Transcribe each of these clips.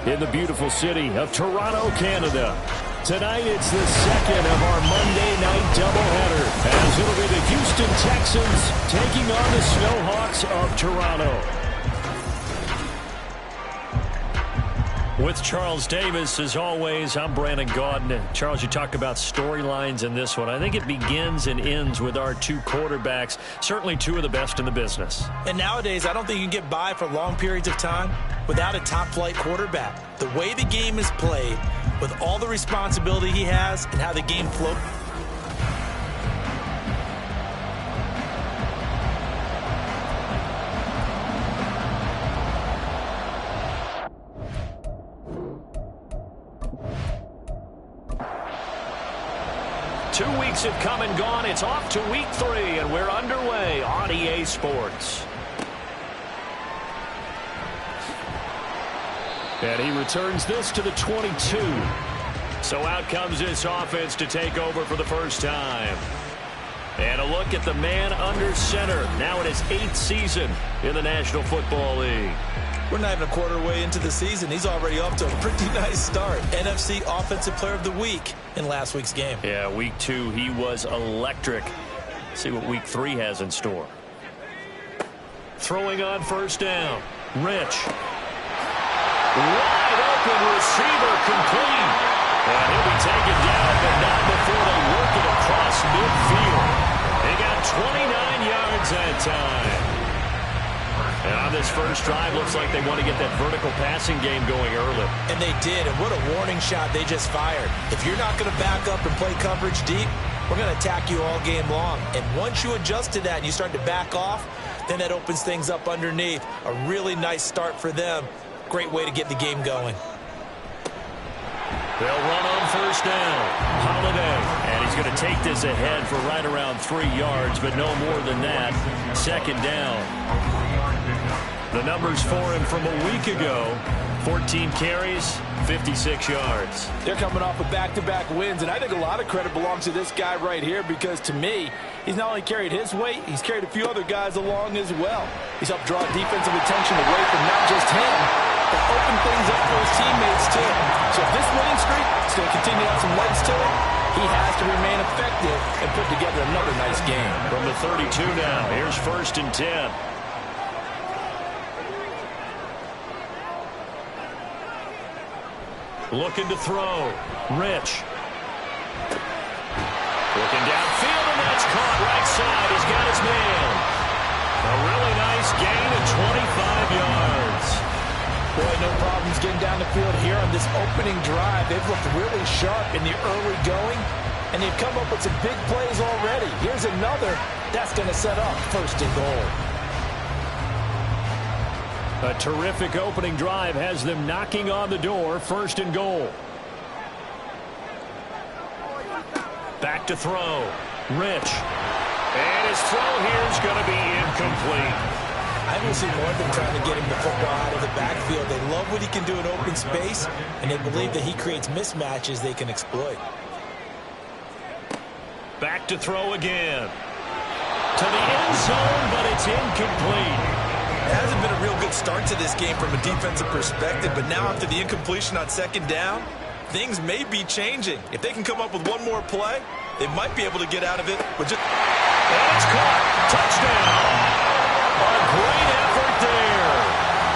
in the beautiful city of Toronto, Canada. Tonight, it's the second of our Monday night doubleheader, as it'll be the Houston Texans taking on the Snowhawks of Toronto. With Charles Davis, as always, I'm Brandon Gaudin. Charles, you talk about storylines in this one. I think it begins and ends with our two quarterbacks, certainly two of the best in the business. And nowadays, I don't think you can get by for long periods of time without a top-flight quarterback. The way the game is played, with all the responsibility he has and how the game flows. Two weeks have come and gone. It's off to week 3, and we're underway on EA Sports. And he returns this to the 22. So out comes this offense to take over for the first time. And a look at the man under center, now in his 8th season in the National Football League. We're not even a quarter way into the season. He's already off to a pretty nice start. NFC Offensive Player of the Week in last week's game. Yeah, week 2, he was electric. See what week 3 has in store. Throwing on first down. Rich. Wide open receiver complete. And he'll be taken down, but not before they work it across midfield. They got 29 yards that time. And on this first drive, looks like they want to get that vertical passing game going early. And they did, and what a warning shot they just fired. If you're not going to back up and play coverage deep, we're going to attack you all game long. And once you adjust to that and you start to back off, then that opens things up underneath. A really nice start for them. Great way to get the game going. They'll run on first down. Holiday. And he's going to take this ahead for right around 3 yards, but no more than that. Second down. The numbers for him from a week ago, 14 carries, 56 yards. They're coming off of back-to-back wins, and I think a lot of credit belongs to this guy right here because, to me, he's not only carried his weight, he's carried a few other guys along as well. He's helped draw defensive attention away from not just him, but open things up for his teammates, too. So if this winning streak is going to continue to have some legs to it, he has to remain effective and put together another nice game. From the 32 now, here's 1st and 10. Looking to throw. Rich. Looking downfield, and that's caught right side. He's got his man. A really nice gain of 25 yards. Boy, no problems getting down the field here on this opening drive. They've looked really sharp in the early going, and they've come up with some big plays already. Here's another. That's going to set up 1st and goal. A terrific opening drive has them knocking on the door, 1st and goal. Back to throw. Rich. And his throw here is going to be incomplete. I will see more of them trying to get him the football out of the backfield. They love what he can do in open space, and they believe that he creates mismatches they can exploit. Back to throw again. To the end zone, but it's incomplete. It hasn't been a real good start to this game from a defensive perspective, but now after the incompletion on 2nd down, things may be changing. If they can come up with one more play, they might be able to get out of it. With just... And it's caught. Touchdown. A great effort there.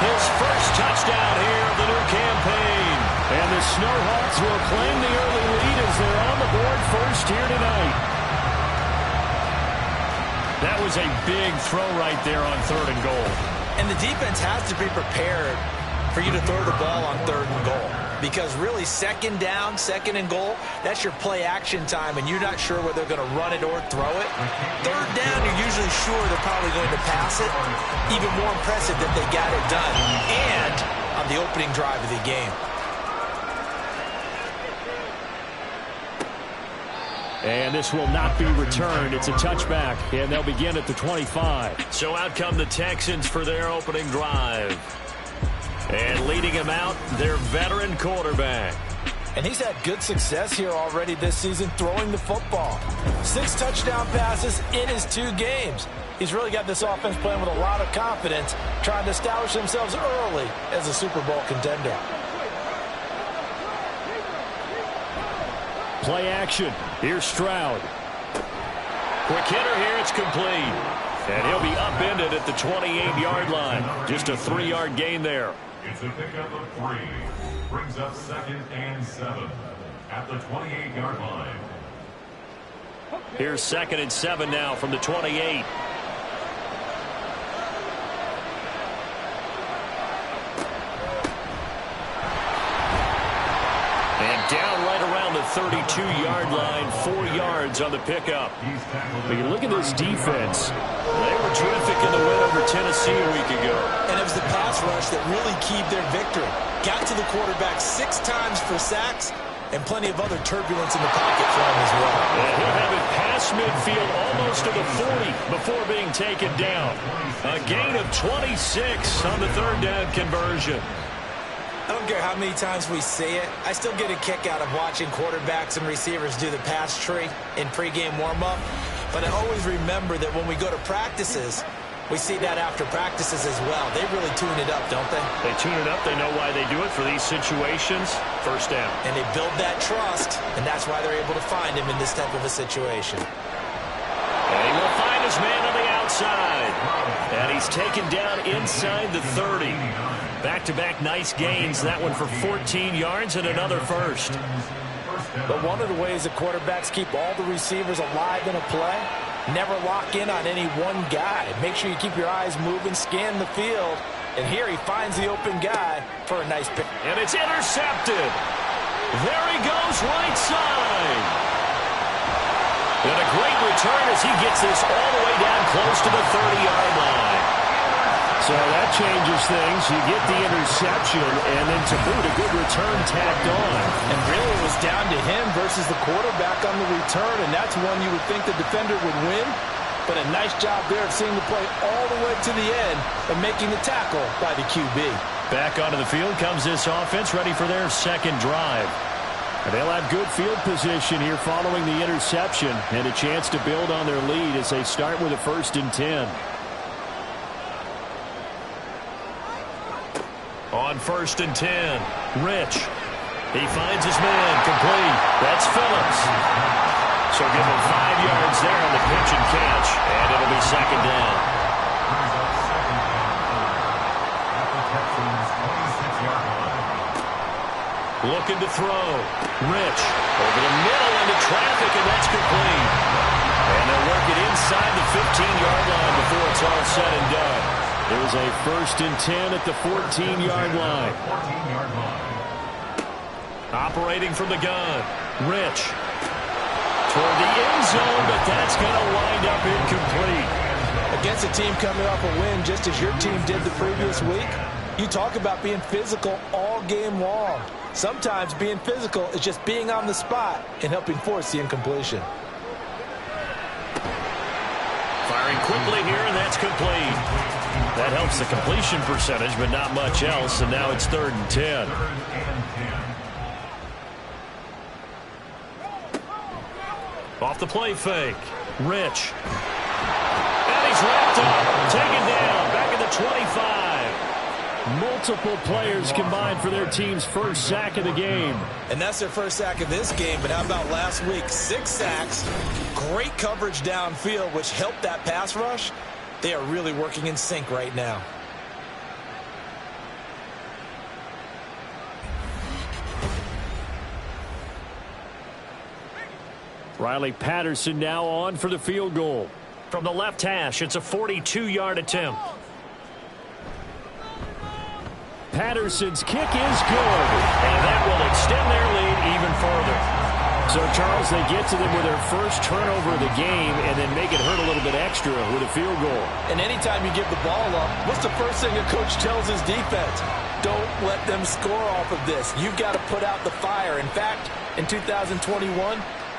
His first touchdown here of the new campaign. And the Snowhawks will claim the early lead as they're on the board first here tonight. That was a big throw right there on 3rd and goal. And the defense has to be prepared for you to throw the ball on 3rd and goal. Because really, 2nd down, 2nd and goal, that's your play action time, and you're not sure whether they're going to run it or throw it. 3rd down, you're usually sure they're probably going to pass it. Even more impressive that they got it done. And on the opening drive of the game. And this will not be returned. It's a touchback, and they'll begin at the 25. So out come the Texans for their opening drive. And leading him out, their veteran quarterback. And he's had good success here already this season throwing the football. 6 touchdown passes in his 2 games. He's really got this offense playing with a lot of confidence, trying to establish themselves early as a Super Bowl contender. Play action. Here's Stroud. Quick hitter here. It's complete. And he'll be upended at the 28-yard line. Just a 3-yard gain there. It's a pickup of 3. Brings up 2nd and 7 at the 28-yard line. Here's 2nd and 7 now from the 28. And down right around the 32-yard line, 4 yards on the pickup. But you look at this defense. They were terrific in the win over Tennessee a week ago. And it was the pass rush that really keyed their victory. Got to the quarterback 6 times for sacks and plenty of other turbulence in the pocket for him as well. And he'll have it past midfield almost to the 40 before being taken down. A gain of 26 on the 3rd down conversion. I don't care how many times we see it. I still get a kick out of watching quarterbacks and receivers do the pass tree in pregame warm-up. But I always remember that when we go to practices, we see that after practices as well. They really tune it up, don't they? They tune it up. They know why they do it for these situations. 1st down. And they build that trust, and that's why they're able to find him in this type of a situation. And he will find his man on the outside. And he's taken down inside the 30. Back-to-back nice gains. That one for 14 yards and another first. But one of the ways that quarterbacks keep all the receivers alive in a play, never lock in on any one guy. Make sure you keep your eyes moving, scan the field. And here he finds the open guy for a nice pick. And it's intercepted. There he goes, right side. And a great return as he gets this all the way down close to the 30-yard line. So that changes things. You get the interception, and then to boot, a good return tacked on. And really it was down to him versus the quarterback on the return, and that's one you would think the defender would win. But a nice job there of seeing the play all the way to the end and making the tackle by the QB. Back onto the field comes this offense, ready for their 2nd drive. And they'll have good field position here following the interception and a chance to build on their lead as they start with a 1st and 10. On 1st and 10, Rich. He finds his man, complete. That's Phillips. So give him 5 yards there on the pitch and catch, and it'll be 2nd down. Looking to throw. Rich over the middle into traffic, and that's complete. And they'll work it inside the 15-yard line before it's all said and done. There's a 1st and 10 at the 14-yard line. Operating from the gun. Rich. Toward the end zone, but that's going to wind up incomplete. Against a team coming off a win just as your team did the previous week, you talk about being physical all game long. Sometimes being physical is just being on the spot and helping force the incompletion. Firing quickly here, and that's complete. That helps the completion percentage, but not much else, and now it's 3rd and 10. Off the play fake. Rich. And he's wrapped up. Taken down. Back at the 25. Multiple players combined for their team's 1st sack of the game. And that's their 1st sack of this game, but how about last week? 6 sacks, great coverage downfield, which helped that pass rush. They are really working in sync right now. Riley Patterson now on for the field goal. From the left hash, it's a 42-yard attempt. Patterson's kick is good. And that will extend their lead even further. So, Charles, they get to them with their 1st turnover of the game and then make it hurt a little bit extra with a field goal. And anytime you give the ball up, what's the first thing a coach tells his defense? Don't let them score off of this. You've got to put out the fire. In fact, in 2021,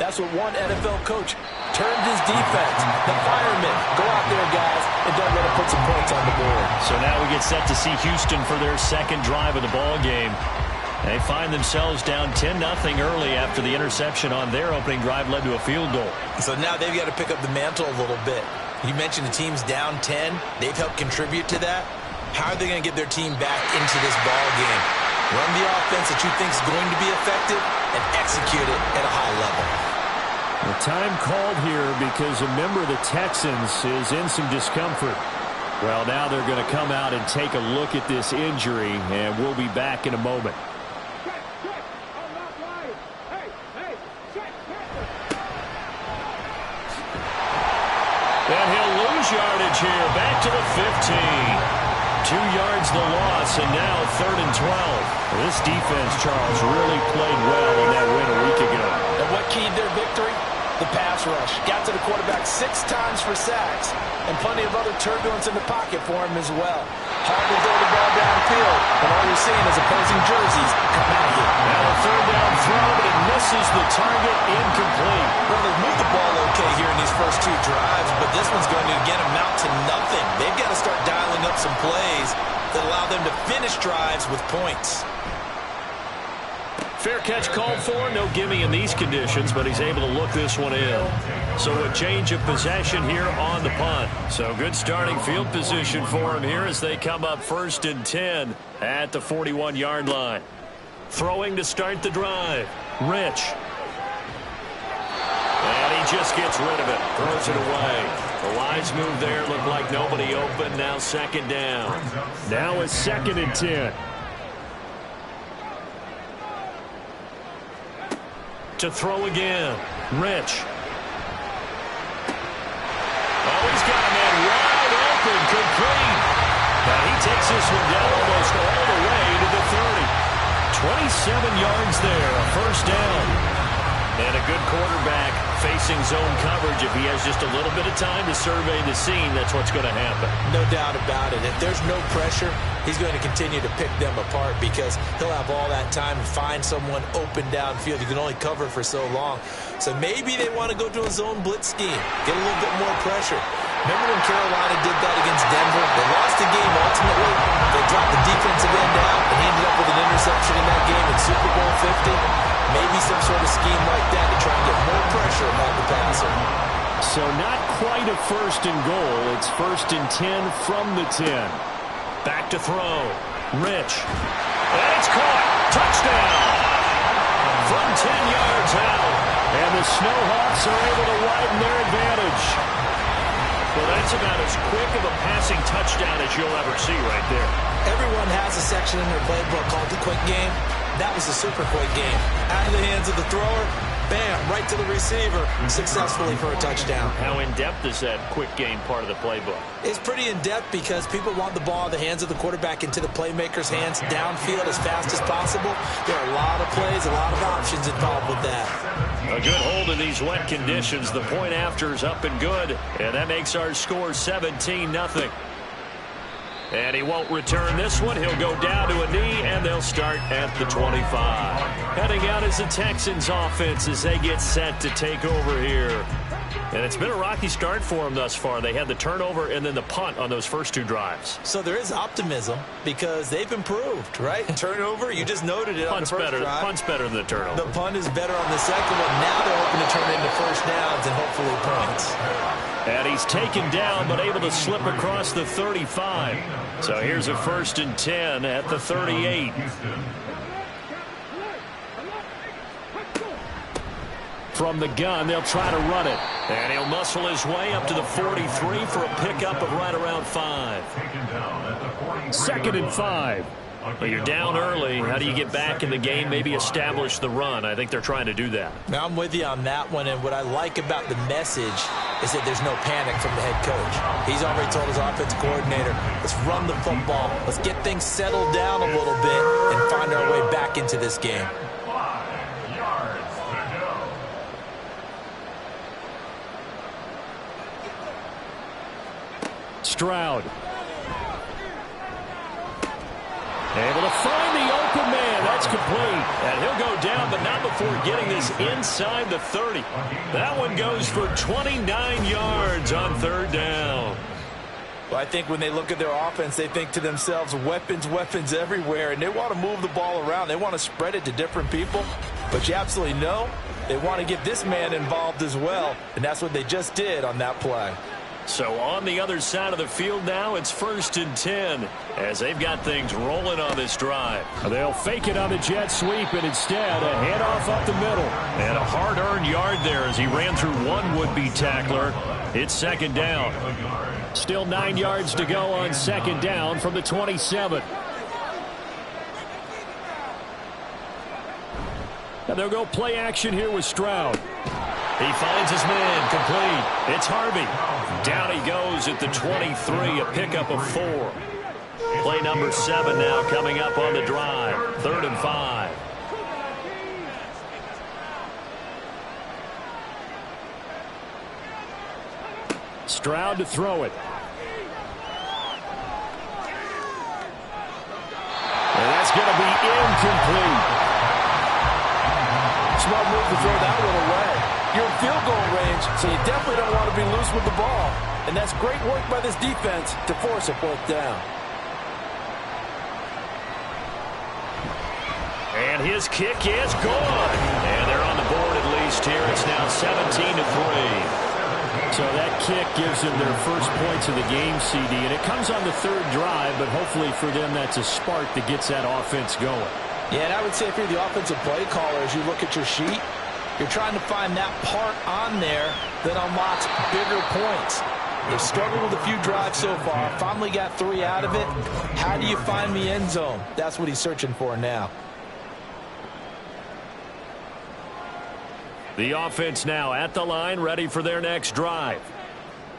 that's what one NFL coach termed his defense. The firemen. Go out there, guys, and don't let them put some points on the board. So now we get set to see Houston for their 2nd drive of the ball game. They find themselves down 10-0 early after the interception on their opening drive led to a field goal. So now they've got to pick up the mantle a little bit. You mentioned the team's down 10. They've helped contribute to that. How are they going to get their team back into this ball game? Run the offense that you think is going to be effective and execute it at a high level. The time called here because a member of the Texans is in some discomfort. Well, now they're going to come out and take a look at this injury, and we'll be back in a moment. And he'll lose yardage here, back to the 15. 2 yards the loss, and now 3rd and 12. This defense, Charles, really played well in that win a week ago. And what keyed their victory? The pass rush. Got to the quarterback 6 times for sacks, and plenty of other turbulence in the pocket for him as well. Hard to throw the ball downfield, and all you're seeing is opposing jerseys come at you. Now a 3rd down throw, but it misses the target, incomplete. Well, they've moved the ball okay here in these first 2 drives, but this one's going to again amount to nothing. They've got to start dialing up some plays that allow them to finish drives with points. Fair catch called for. No gimme in these conditions, but he's able to look this one in. So a change of possession here on the punt. So good starting field position for him here as they come up 1st and 10 at the 41-yard line. Throwing to start the drive. Rich. And he just gets rid of it. Throws it away. The wise move there. Looked like nobody open. Now 2nd down. Now it's 2nd and 10. To throw again. Rich. Oh, he's got a man wide open. Complete. Now he takes this one down almost all the way to the 30. 27 yards there. A 1st down. And a good quarterback facing zone coverage. If he has just a little bit of time to survey the scene, that's what's going to happen. No doubt about it. If there's no pressure, he's going to continue to pick them apart because he'll have all that time to find someone open downfield. You can only cover for so long. So maybe they want to go to a zone blitz scheme, get a little bit more pressure. Remember when Carolina did that against Denver? They lost the game ultimately. They dropped the defensive end out and ended up with an interception in that game in Super Bowl 50. Maybe some sort of scheme like that to try and get more pressure on the passer. So not quite a 1st and goal. It's 1st and 10 from the 10. Back to throw. Rich. And it's caught. Touchdown. From 10 yards out. And the Snowhawks are able to widen their advantage. Well, that's about as quick of a passing touchdown as you'll ever see right there. Everyone has a section in their playbook called the quick game. That was a super quick game. Out of the hands of the thrower, bam, right to the receiver, successfully for a touchdown. How in-depth is that quick game part of the playbook? It's pretty in-depth because people want the ball in the hands of the quarterback into the playmaker's hands downfield as fast as possible. There are a lot of plays, a lot of options involved with that. A good hold in these wet conditions. The point after is up and good, and that makes our score 17-0. And he won't return this one. He'll go down to a knee, and they'll start at the 25. Heading out is the Texans offense as they get set to take over here. And it's been a rocky start for them thus far. They had the turnover and then the punt on those first 2 drives. So there is optimism because they've improved, right? Turnover, you just noted it on the first drive. Punt's better than the turnover. The punt is better on the second one. Now they're hoping to turn it into 1st downs and hopefully points. And he's taken down but able to slip across the 35. So here's a 1st and 10 at the 38. From the gun, they'll try to run it. And he'll muscle his way up to the 43 for a pickup of right around 5. 2nd and 5. But you're down early. How do you get back in the game, maybe establish the run? I think they're trying to do that. Now, I'm with you on that one, and what I like about the message is that there's no panic from the head coach. He's already told his offensive coordinator, let's run the football. Let's get things settled down a little bit and find our way back into this game. 5 yards to go. Stroud. Able to find the open man. That's complete. And he'll go down, but not before getting this inside the 30. That one goes for 29 yards on 3rd down. Well, I think when they look at their offense, they think to themselves, weapons, weapons everywhere, and they want to move the ball around. They want to spread it to different people. But you absolutely know they want to get this man involved as well, and that's what they just did on that play. So on the other side of the field now, it's 1st and 10 as they've got things rolling on this drive. They'll fake it on the jet sweep, and instead a handoff up the middle. And a hard-earned yard there as he ran through one would-be tackler. It's 2nd down. Still 9 yards to go on 2nd down from the 27. And they'll go play action here with Stroud. He finds his man, complete. It's Harvey. Down he goes at the 23, a pickup of 4. Play number 7 now coming up on the drive. 3rd and 5. Stroud to throw it. And that's going to be incomplete. Smart move to throw that one away. You're in field goal range, so you definitely don't want to be loose with the ball. And that's great work by this defense to force a 4th down. And his kick is good. And they're on the board at least here. It's now 17-3. So that kick gives them their first points of the game, CD. And it comes on the 3rd drive, but hopefully for them that's a spark that gets that offense going. Yeah, and I would say if you're the offensive play caller, as you look at your sheet, you're trying to find that part on there that unlocks bigger points. They've struggled with a few drives so far. Finally got 3 out of it. How do you find the end zone? That's what he's searching for now. The offense now at the line, ready for their next drive.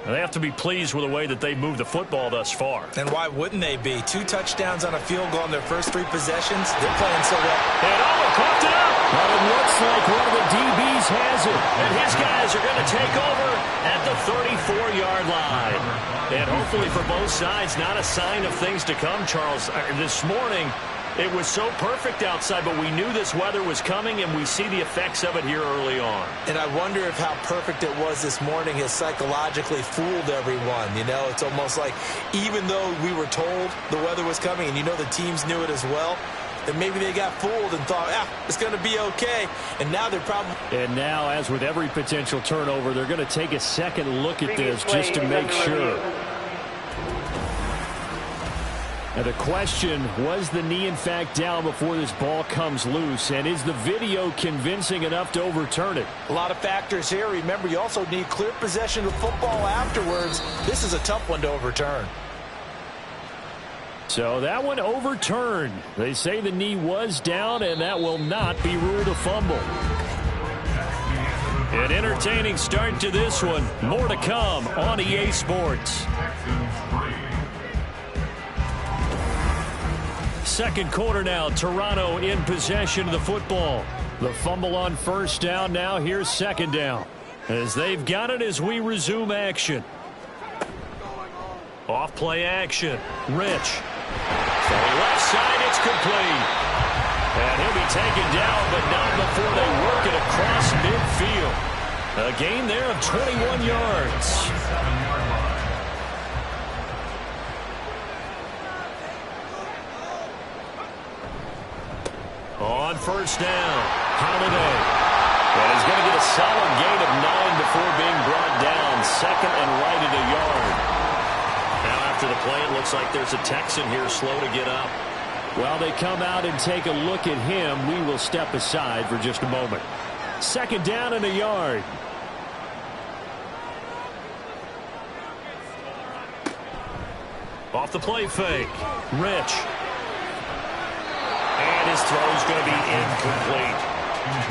They have to be pleased with the way that they moved the football thus far. And why wouldn't they be? 2 touchdowns on a field goal in their first 3 possessions. They're playing so well. And coughed it up. But it looks like one of the DBs has it. And his guys are going to take over at the 34-yard line. And hopefully for both sides, not a sign of things to come, Charles. This morning, it was so perfect outside, but we knew this weather was coming, and we see the effects of it here early on. And I wonder if how perfect it was this morning has psychologically fooled everyone. You know, it's almost like even though we were told the weather was coming, and you know the teams knew it as well, that maybe they got fooled and thought, it's going to be okay. And now they're probably... And now, as with every potential turnover, they're going to take a second look at this just to make sure. Now the question, was the knee in fact down before this ball comes loose? And is the video convincing enough to overturn it? A lot of factors here. Remember, you also need clear possession of football afterwards. This is a tough one to overturn. So that one overturned. They say the knee was down, and that will not be ruled a fumble. An entertaining start to this one. More to come on EA Sports. Second quarter now, Toronto in possession of the football. The fumble on first down now. Here's second down. As they've got it as we resume action. Off play action. Rich. From the left side, it's complete. And he'll be taken down, but not before they work it across midfield. A gain there of 21 yards. On first down, Holiday. And he's going to get a solid gain of 9 before being brought down. Second and right at a yard. Now after the play, it looks like there's a Texan here slow to get up. While they come out and take a look at him, we will step aside for just a moment. Second down and a yard. Off the play fake. Rich. And his throw's going to be incomplete.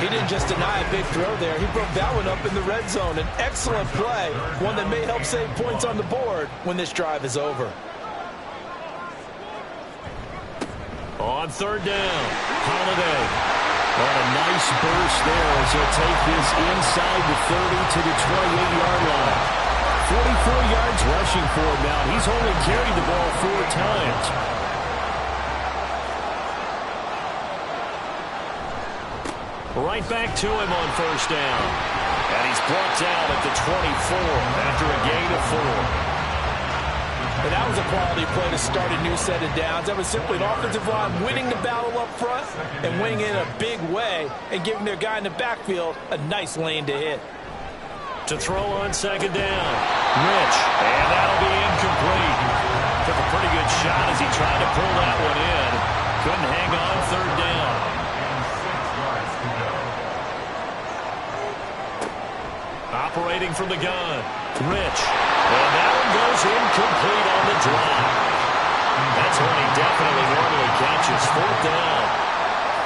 He didn't just deny a big throw there. He broke that one up in the red zone. An excellent play, one that may help save points on the board when this drive is over. On third down, Holiday. On a nice burst there as he'll take this inside the 30 to the 28-yard line. 44 yards rushing for him now. He's only carried the ball 4 times. Right back to him on first down. And he's brought down at the 24 after a gain of 4. And that was a quality play to start a new set of downs. That was simply an offensive line winning the battle up front and winning in a big way and giving their guy in the backfield a nice lane to hit. To throw on second down. Rich. And that'll be incomplete. Took a pretty good shot as he tried to pull that one in. Couldn't hang on third down. Operating from the gun. Rich. And that one goes incomplete on the drop. That's when he definitely normally catches. Fourth down.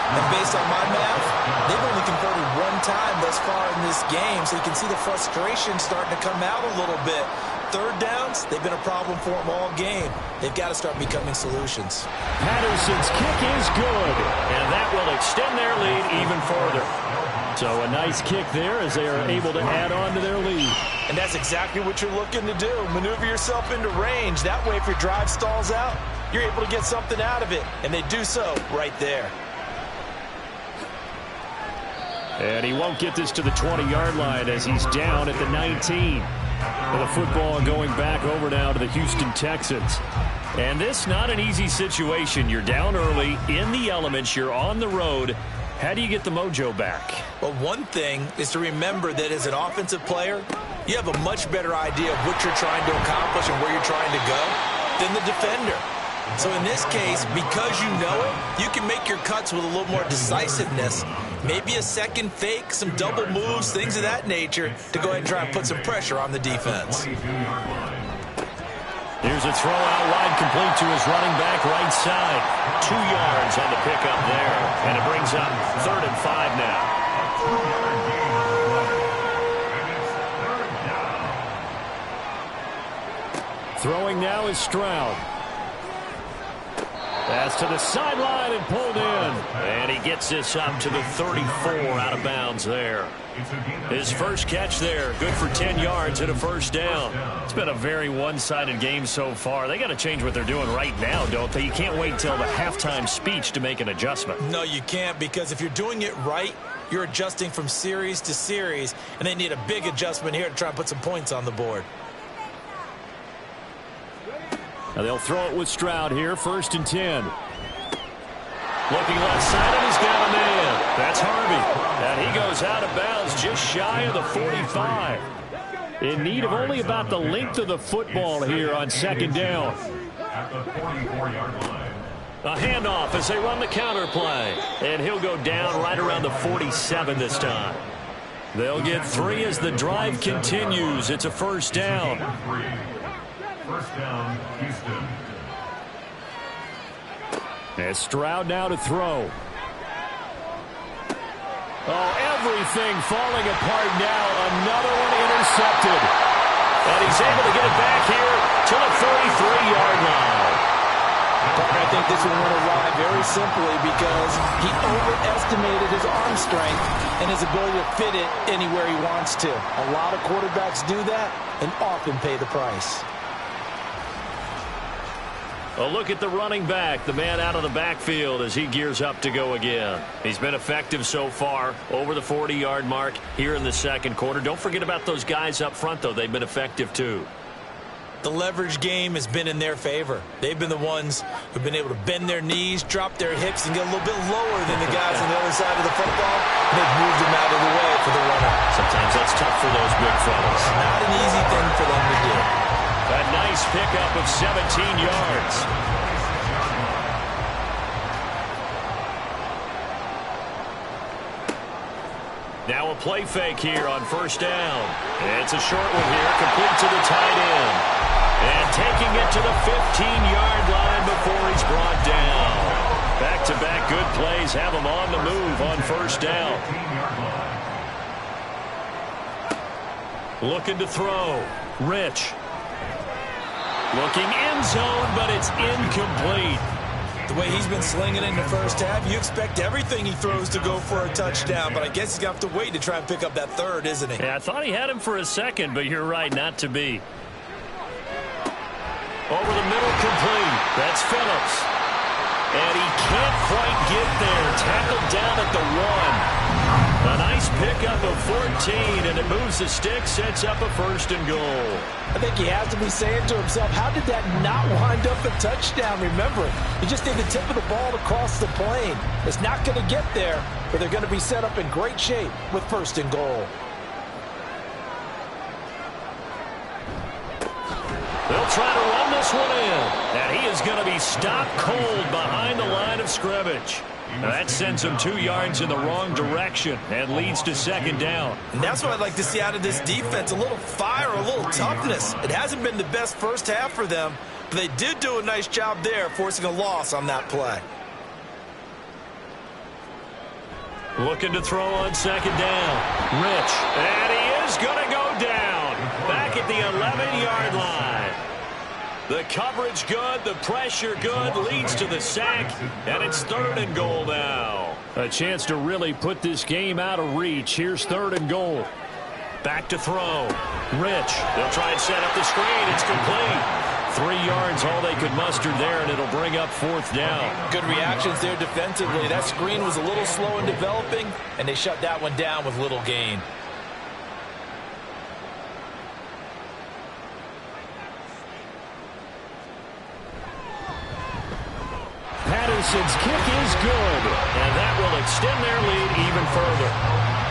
And based on my math, they've only converted one time thus far in this game, so you can see the frustration starting to come out a little bit. Third downs, they've been a problem for them all game. They've got to start becoming solutions. Patterson's kick is good, and that will extend their lead even further. So a nice kick there as they are able to add on to their lead. And that's exactly what you're looking to do. Maneuver yourself into range. That way, if your drive stalls out, you're able to get something out of it. And they do so right there. And he won't get this to the 20-yard line as he's down at the 19. And the football going back over now to the Houston Texans. And this not an easy situation. You're down early, in the elements, you're on the road. How do you get the mojo back? Well, one thing is to remember that as an offensive player, you have a much better idea of what you're trying to accomplish and where you're trying to go than the defender. So in this case, because you know it, you can make your cuts with a little more decisiveness. Maybe a second fake, some double moves, things of that nature to go ahead and try and put some pressure on the defense. Here's a throw out wide complete to his running back right side. 2 yards on the pickup there. And it brings up 3rd and 5 now. Throwing now is Stroud. Pass to the sideline and pulled in. And he gets this up to the 34 out of bounds there. His first catch there, good for 10 yards and a first down. It's been a very one-sided game so far. They got to change what they're doing right now, don't they? You can't wait until the halftime speech to make an adjustment. No, you can't, because if you're doing it right, you're adjusting from series to series, and they need a big adjustment here to try and put some points on the board. Now they'll throw it with Stroud here, 1st and 10. Looking left side, and he's got a man. That's Harvey. And he goes out of bounds just shy of the 45. In need of only about the length of the football here on 2nd down. At the 44-yard line. A handoff as they run the counter play. And he'll go down right around the 47 this time. They'll get 3 as the drive continues. It's a first down. First down, Houston. As Stroud now to throw. Oh, everything falling apart now. Another one intercepted. And he's able to get it back here to the 43-yard line. I think this one went awry very simply because he overestimated his arm strength and his ability to fit it anywhere he wants to. A lot of quarterbacks do that and often pay the price. A look at the running back, the man out of the backfield as he gears up to go again. He's been effective so far, over the 40-yard mark here in the 2nd quarter. Don't forget about those guys up front, though. They've been effective, too. The leverage game has been in their favor. They've been the ones who've been able to bend their knees, drop their hips, and get a little bit lower than the guys on the other side of the football. And they've moved them out of the way for the runner. Sometimes that's tough for those big fellas. Not an easy thing for them to do. A nice pickup of 17 yards. Now a play fake here on 1st down. It's a short one here, complete to the tight end. And taking it to the 15-yard line before he's brought down. Back-to-back good plays have him on the move on 1st down. Looking to throw. Rich. Looking end zone, but it's incomplete. The way he's been slinging in the first half, you expect everything he throws to go for a touchdown, but I guess he's going to have to wait to try and pick up that 3rd, isn't he? Yeah, I thought he had him for a second, but you're right, not to be. Over the middle, complete. That's Phillips. And he can't quite get there. Tackled down at the 1. A nice pickup of 14, and it moves the stick, sets up a 1st and goal. I think he has to be saying to himself, how did that not wind up a touchdown? Remember, he just need the tip of the ball to cross the plane. It's not going to get there, but they're going to be set up in great shape with 1st and goal. this one in. And he is going to be stopped cold behind the line of scrimmage. Now that sends him 2 yards in the wrong direction and leads to second down. And that's what I'd like to see out of this defense, a little fire, a little toughness. It hasn't been the best first half for them, but they did do a nice job there forcing a loss on that play. Looking to throw on second down. Rich. And he is going to go down. Back at the 11-yard line. The coverage good. The pressure good. Leads to the sack. And it's 3rd and goal now. A chance to really put this game out of reach. Here's 3rd and goal. Back to throw. Rich. They'll try and set up the screen. It's complete. 3 yards, all they could muster there, and it'll bring up 4th down. Good reactions there defensively. That screen was a little slow in developing, and they shut that one down with little gain. Patterson's kick is good, and that will extend their lead even further.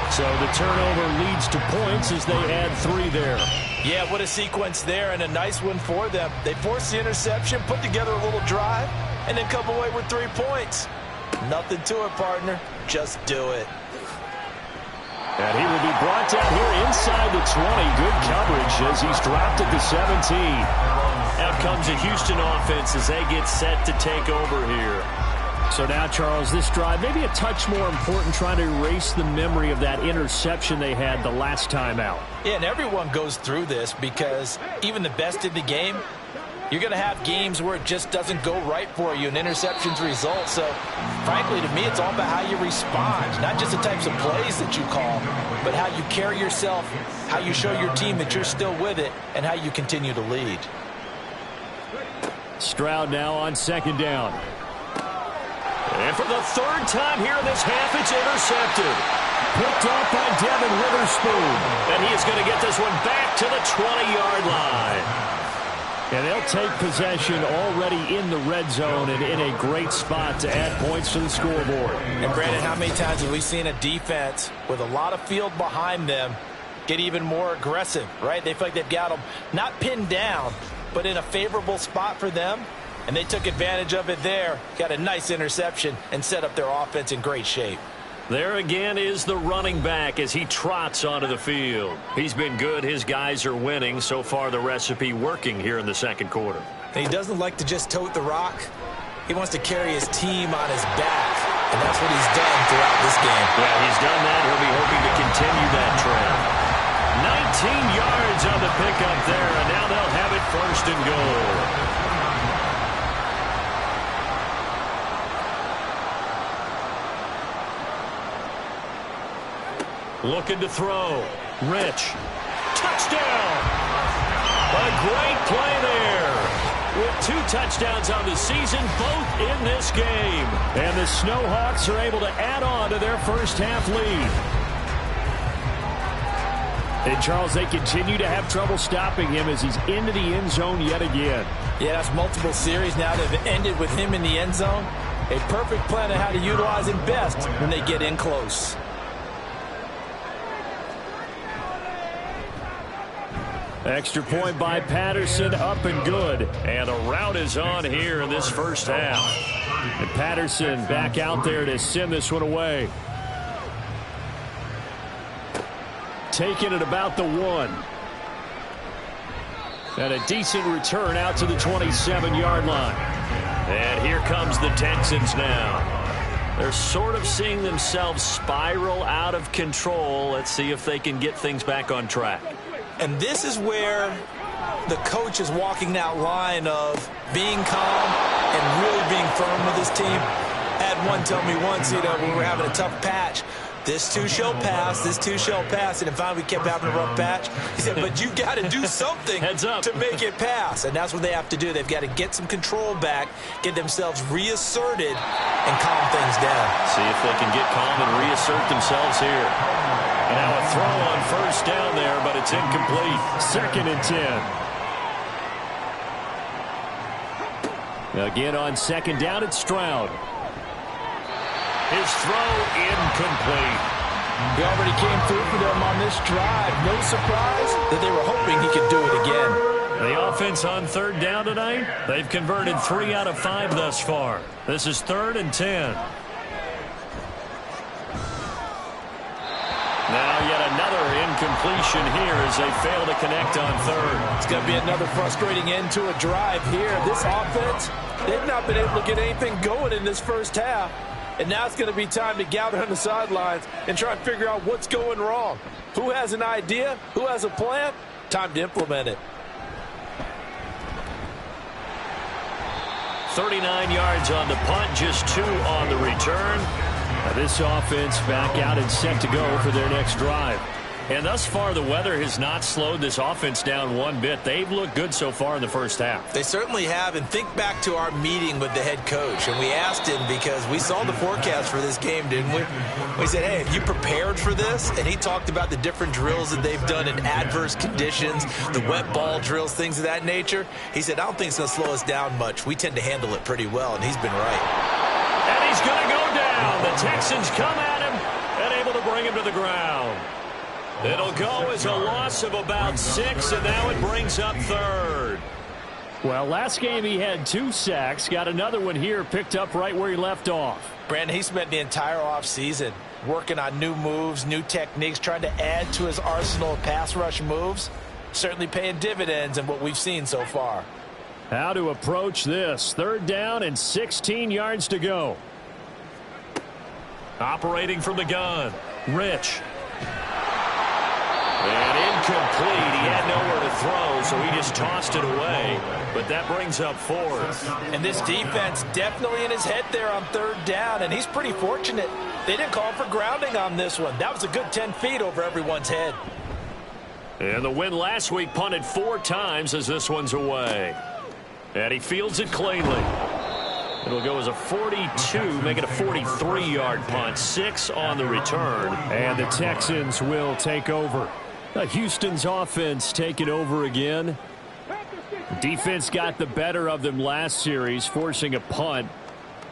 So the turnover leads to points as they add 3 there. Yeah, what a sequence there, and a nice one for them. They forced the interception, put together a little drive, and then come away with 3 points. Nothing to it, partner. Just do it. And he will be brought down here inside the 20. Good coverage as he's dropped at the 17. Out comes the Houston offense as they get set to take over here. So now, Charles, this drive maybe a touch more important, trying to erase the memory of that interception they had the last time out. Yeah, and everyone goes through this because even the best in the game, you're going to have games where it just doesn't go right for you and interceptions result. So, frankly, to me, it's all about how you respond, not just the types of plays that you call, but how you carry yourself, how you show your team that you're still with it, and how you continue to lead. Stroud now on second down. And for the 3rd time here in this half, it's intercepted. Picked off by Devin Witherspoon. And he is going to get this one back to the 20-yard line. And they'll take possession already in the red zone and in a great spot to add points to the scoreboard. And, Brandon, how many times have we seen a defense with a lot of field behind them get even more aggressive, right? They feel like they've got them not pinned down, but in a favorable spot for them. And they took advantage of it there, got a nice interception, and set up their offense in great shape. There again is the running back as he trots onto the field. He's been good. His guys are winning. So far, the recipe working here in the second quarter. And he doesn't like to just tote the rock. He wants to carry his team on his back, and that's what he's done throughout this game. Yeah, he's done that. He'll be hoping to continue that trend. 19 yards on the pickup there, and now they'll have it 1st and goal. Looking to throw. Rich. Touchdown! A great play there. With 2 touchdowns on the season, both in this game. And the Snowhawks are able to add on to their first half lead. And, Charles, they continue to have trouble stopping him as he's into the end zone yet again. Yeah, that's multiple series now that have ended with him in the end zone. A perfect plan on how to utilize him best when they get in close. Extra point by Patterson, up and good. And a rout is on here in this first half. And Patterson back out there to send this one away. Taking it about the 1. And a decent return out to the 27-yard line. And here comes the Texans now. They're sort of seeing themselves spiral out of control. Let's see if they can get things back on track. And this is where the coach is walking that line of being calm and really being firm with his team. I had one tell me once, when we were having a tough patch, this too shall pass, this too shall pass. And finally we kept having a rough patch. He said, but you got to do something to make it pass. And that's what they have to do. They've got to get some control back, get themselves reasserted, and calm things down. See if they can get calm and reassert themselves here. And now a throw on 1st down there, but it's incomplete. 2nd and 10. Again on 2nd down, it's Stroud. His throw incomplete. He already came through for them on this drive. No surprise that they were hoping he could do it again. The offense on third down tonight, they've converted 3 out of 5 thus far. This is 3rd and 10. Now yet another incompletion here as they fail to connect on third. It's going to be another frustrating end to a drive here. This offense, they've not been able to get anything going in this first half. And now it's going to be time to gather on the sidelines and try and figure out what's going wrong. Who has an idea? Who has a plan? Time to implement it. 39 yards on the punt, just 2 on the return. Now this offense back out and set to go for their next drive. And thus far, the weather has not slowed this offense down one bit. They've looked good so far in the first half. They certainly have. And think back to our meeting with the head coach. And we asked him because we saw the forecast for this game, didn't we? We said, hey, have you prepared for this? And he talked about the different drills that they've done in adverse conditions, the wet ball drills, things of that nature. He said, I don't think it's going to slow us down much. We tend to handle it pretty well, and he's been right. And he's going to go down. The Texans come at him and able to bring him to the ground. It'll go as a loss of about 6, and now it brings up 3rd. Well, last game he had 2 sacks. Got another one here, picked up right where he left off. Brandon, he spent the entire offseason working on new moves, new techniques, trying to add to his arsenal of pass rush moves. Certainly paying dividends in what we've seen so far. How to approach this. 3rd down and 16 yards to go. Operating from the gun, Rich. And incomplete. He had nowhere to throw, so he just tossed it away. But that brings up 4th. And this defense definitely in his head there on 3rd down, and he's pretty fortunate. They didn't call for grounding on this one. That was a good 10 feet over everyone's head. And the win last week punted 4 times as this one's away. And he fields it cleanly. It'll go as a 42, make it a 43-yard punt, 6 on the return. And the Texans will take over. Houston's offense taking over again. Defense got the better of them last series, forcing a punt.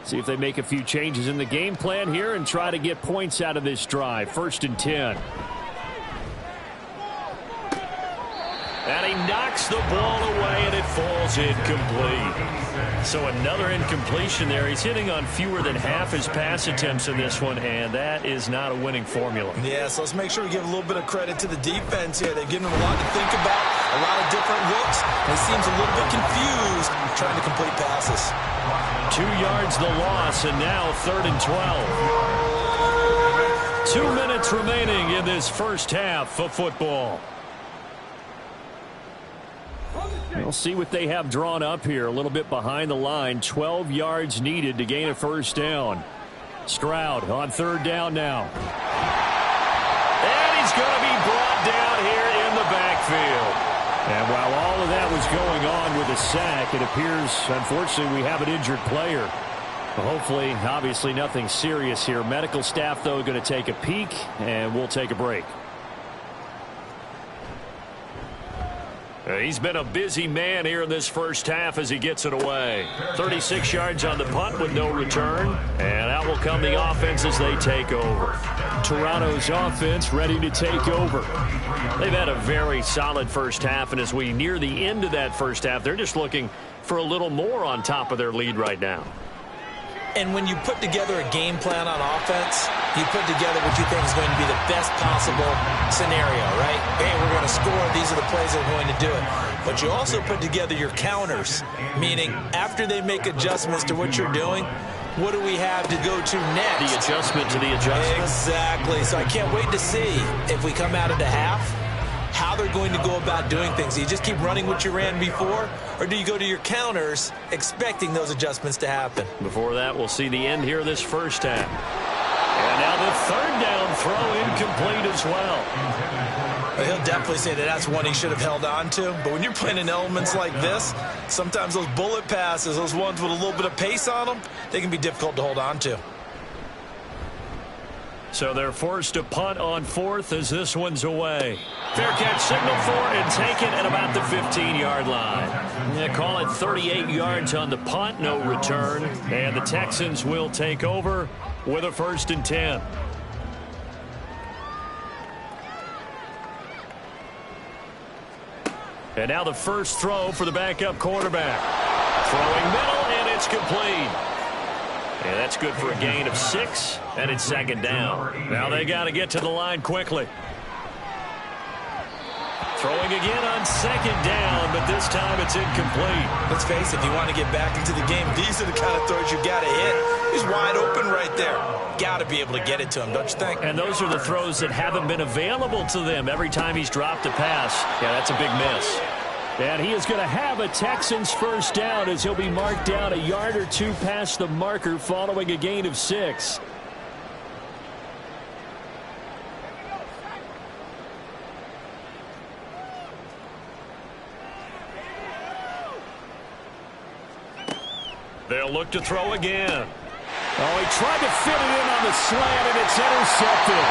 See if they make a few changes in the game plan here and try to get points out of this drive. 1st and 10. And he knocks the ball away, and it falls incomplete. So another incompletion there. He's hitting on fewer than half his pass attempts in this one, and that is not a winning formula. Yeah, so let's make sure we give a little bit of credit to the defense here. They've given him a lot to think about, a lot of different looks, and he seems a little bit confused trying to complete passes. 2 yards the loss, and now 3rd and 12. 2 minutes remaining in this first half of football. We'll see what they have drawn up here. A little bit behind the line. 12 yards needed to gain a 1st down. Stroud on 3rd down now. And he's going to be brought down here in the backfield. And while all of that was going on with a sack, it appears, unfortunately, we have an injured player. Well, hopefully, obviously, nothing serious here. Medical staff, though, going to take a peek, and we'll take a break. He's been a busy man here in this first half as he gets it away. 36 yards on the punt with no return. And out will come the offense as they take over. Toronto's offense ready to take over. They've had a very solid first half, and as we near the end of that first half, they're just looking for a little more on top of their lead right now. And when you put together a game plan on offense, you put together what you think is going to be the best possible scenario, right? Hey, we're going to score. These are the plays that are going to do it. But you also put together your counters, meaning after they make adjustments to what you're doing, what do we have to go to next? The adjustment to the adjustment. Exactly. So I can't wait to see if we come out of the half, how they're going to go about doing things. Do you just keep running what you ran before, or do you go to your counters expecting those adjustments to happen? Before that, we'll see the end here of this first half. And now the 3rd down throw incomplete as well. He'll definitely say that that's one he should have held on to. But when you're playing in elements like this, sometimes those bullet passes, those ones with a little bit of pace on them, they can be difficult to hold on to. So they're forced to punt on 4th as this one's away. Fair catch signal for and taken at about the 15-yard line. Yeah, call it 38 yards on the punt, no return. And the Texans will take over with a 1st and 10. And now the first throw for the backup quarterback. Throwing middle, and it's complete. And that's good for a gain of 6, and it's second down. Now they got to get to the line quickly. Throwing again on second down, but this time it's incomplete. Let's face it, if you want to get back into the game, these are the kind of throws you got to hit. He's wide open right there. Got to be able to get it to him, don't you think? And those are the throws that haven't been available to them every time he's dropped a pass. Yeah, that's a big miss. And he is going to have a Texans first down as he'll be marked down a yard or two past the marker following a gain of 6. They'll look to throw again. Oh, he tried to fit it in on the slant, and it's intercepted.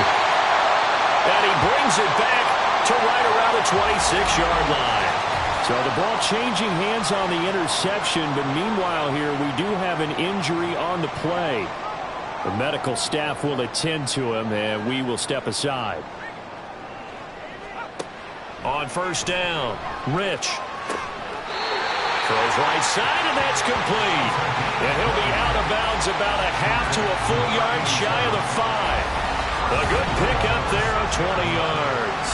And he brings it back to right around the 26-yard line. So the ball changing hands on the interception, but meanwhile here we do have an injury on the play. The medical staff will attend to him, and we will step aside. On first down, Rich. Throws right side, and that's complete. And he'll be out of bounds about a half to a full yard shy of the 5. A good pickup there of 20 yards.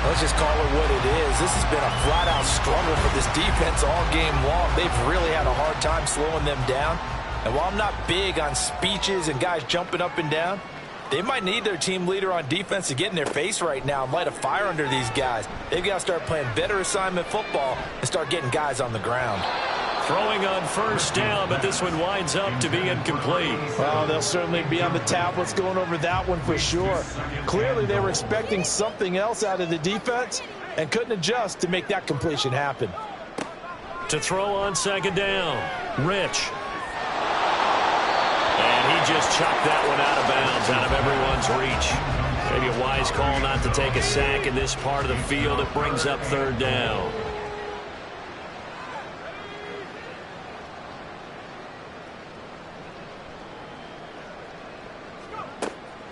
Let's just call it what it is. This has been a flat-out struggle for this defense all game long. They've really had a hard time slowing them down. And while I'm not big on speeches and guys jumping up and down, they might need their team leader on defense to get in their face right now and light a fire under these guys. They've got to start playing better assignment football and start getting guys on the ground. Throwing on first down, but this one winds up to be incomplete. Well, they'll certainly be on the tablets going over that one for sure. Clearly, they were expecting something else out of the defense and couldn't adjust to make that completion happen. To throw on second down, Rich. And he just chucked that one out of bounds, out of everyone's reach. Maybe a wise call not to take a sack in this part of the field. It brings up third down.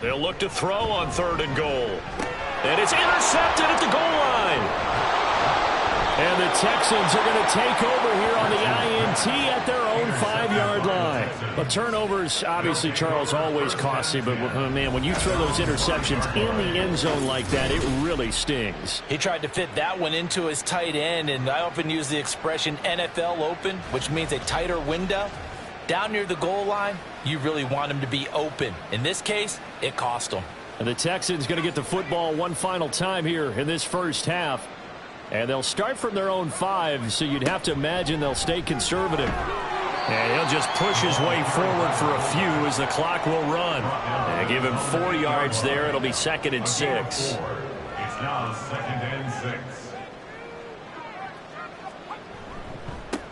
They'll look to throw on third and goal. And it's intercepted at the goal line. And the Texans are going to take over here on the INT at their own 5-yard line. Well, turnovers, obviously, Charles, always costly. But, man, when you throw those interceptions in the end zone like that, it really stings. He tried to fit that one into his tight end, and I often use the expression NFL open, which means a tighter window. Down near the goal line, you really want him to be open. In this case, it cost him. And the Texans going to get the football one final time here in this first half. And they'll start from their own 5, so you'd have to imagine they'll stay conservative. And he'll just push his way forward for a few as the clock will run. And give him 4 yards there. It'll be second and 6. It's now second and 6.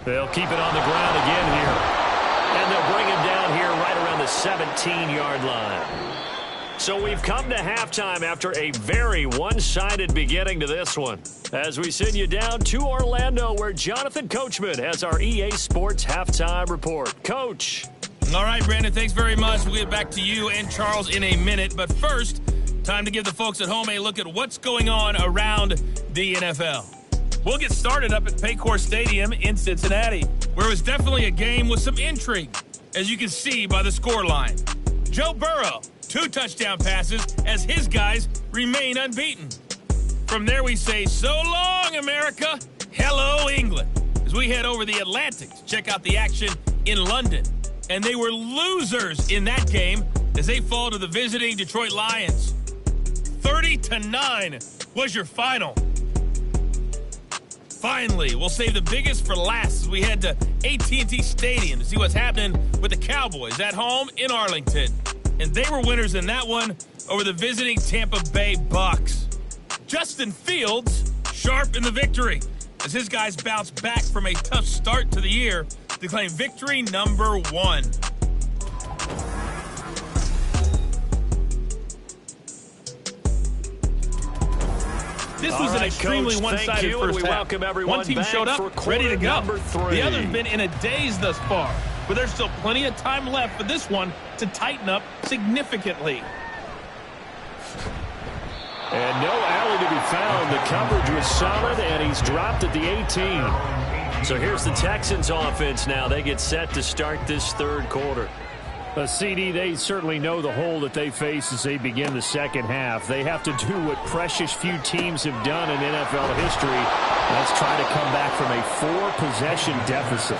They'll keep it on the ground again here. And they'll bring him down here right around the 17-yard line. So we've come to halftime after a very one-sided beginning to this one. As we send you down to Orlando, where Jonathan Coachman has our EA Sports Halftime Report. Coach. All right, Brandon, thanks very much. We'll get back to you and Charles in a minute. But first, time to give the folks at home a look at what's going on around the NFL. We'll get started up at Paycor Stadium in Cincinnati, where it was definitely a game with some intrigue, as you can see by the scoreline. Joe Burrow, 2 touchdown passes as his guys remain unbeaten. From there we say, so long, America. Hello, England. As we head over the Atlantic to check out the action in London. And they were losers in that game as they fall to the visiting Detroit Lions. 30-9 was your final. Finally, we'll save the biggest for last as we head to AT&T Stadium to see what's happening with the Cowboys at home in Arlington. And they were winners in that one over the visiting Tampa Bay Bucks. Justin Fields, sharp in the victory, as his guys bounce back from a tough start to the year to claim victory number 1. This was an extremely one-sided first half. One team showed up, ready to go. The other's been in a daze thus far, but there's still plenty of time left for this one to tighten up significantly. And no alley to be found. The coverage was solid, and he's dropped at the 18. So here's the Texans offense now. They get set to start this third quarter. CD, they certainly know the hole that they face as they begin the second half. They have to do what precious few teams have done in NFL history. Let's try to come back from a 4-possession deficit.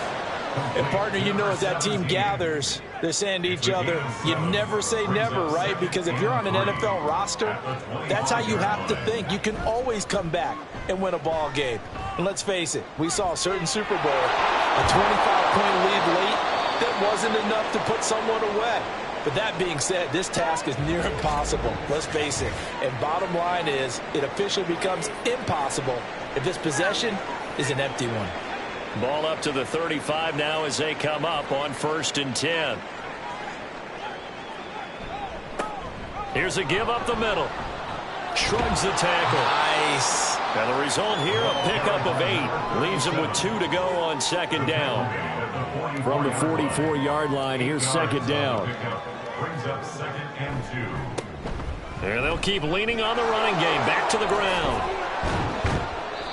And, partner, you know as that team gathers, they're saying to each other, you never say never, right? Because if you're on an NFL roster, that's how you have to think. You can always come back and win a ball game. And let's face it, we saw a certain Super Bowl, a 25-point lead late, that wasn't enough to put someone away. But that being said, this task is near impossible. Let's face it. And bottom line is, it officially becomes impossible if this possession is an empty one. Ball up to the 35 now as they come up on 1st and 10. Here's a give up the middle. Shrugs the tackle. Nice. And the result here, a pickup of 8. Leaves him with 2 to go on 2nd down. From the 44-yard line, here's 2nd down. Brings up 2nd and 2. And they'll keep leaning on the running game. Back to the ground.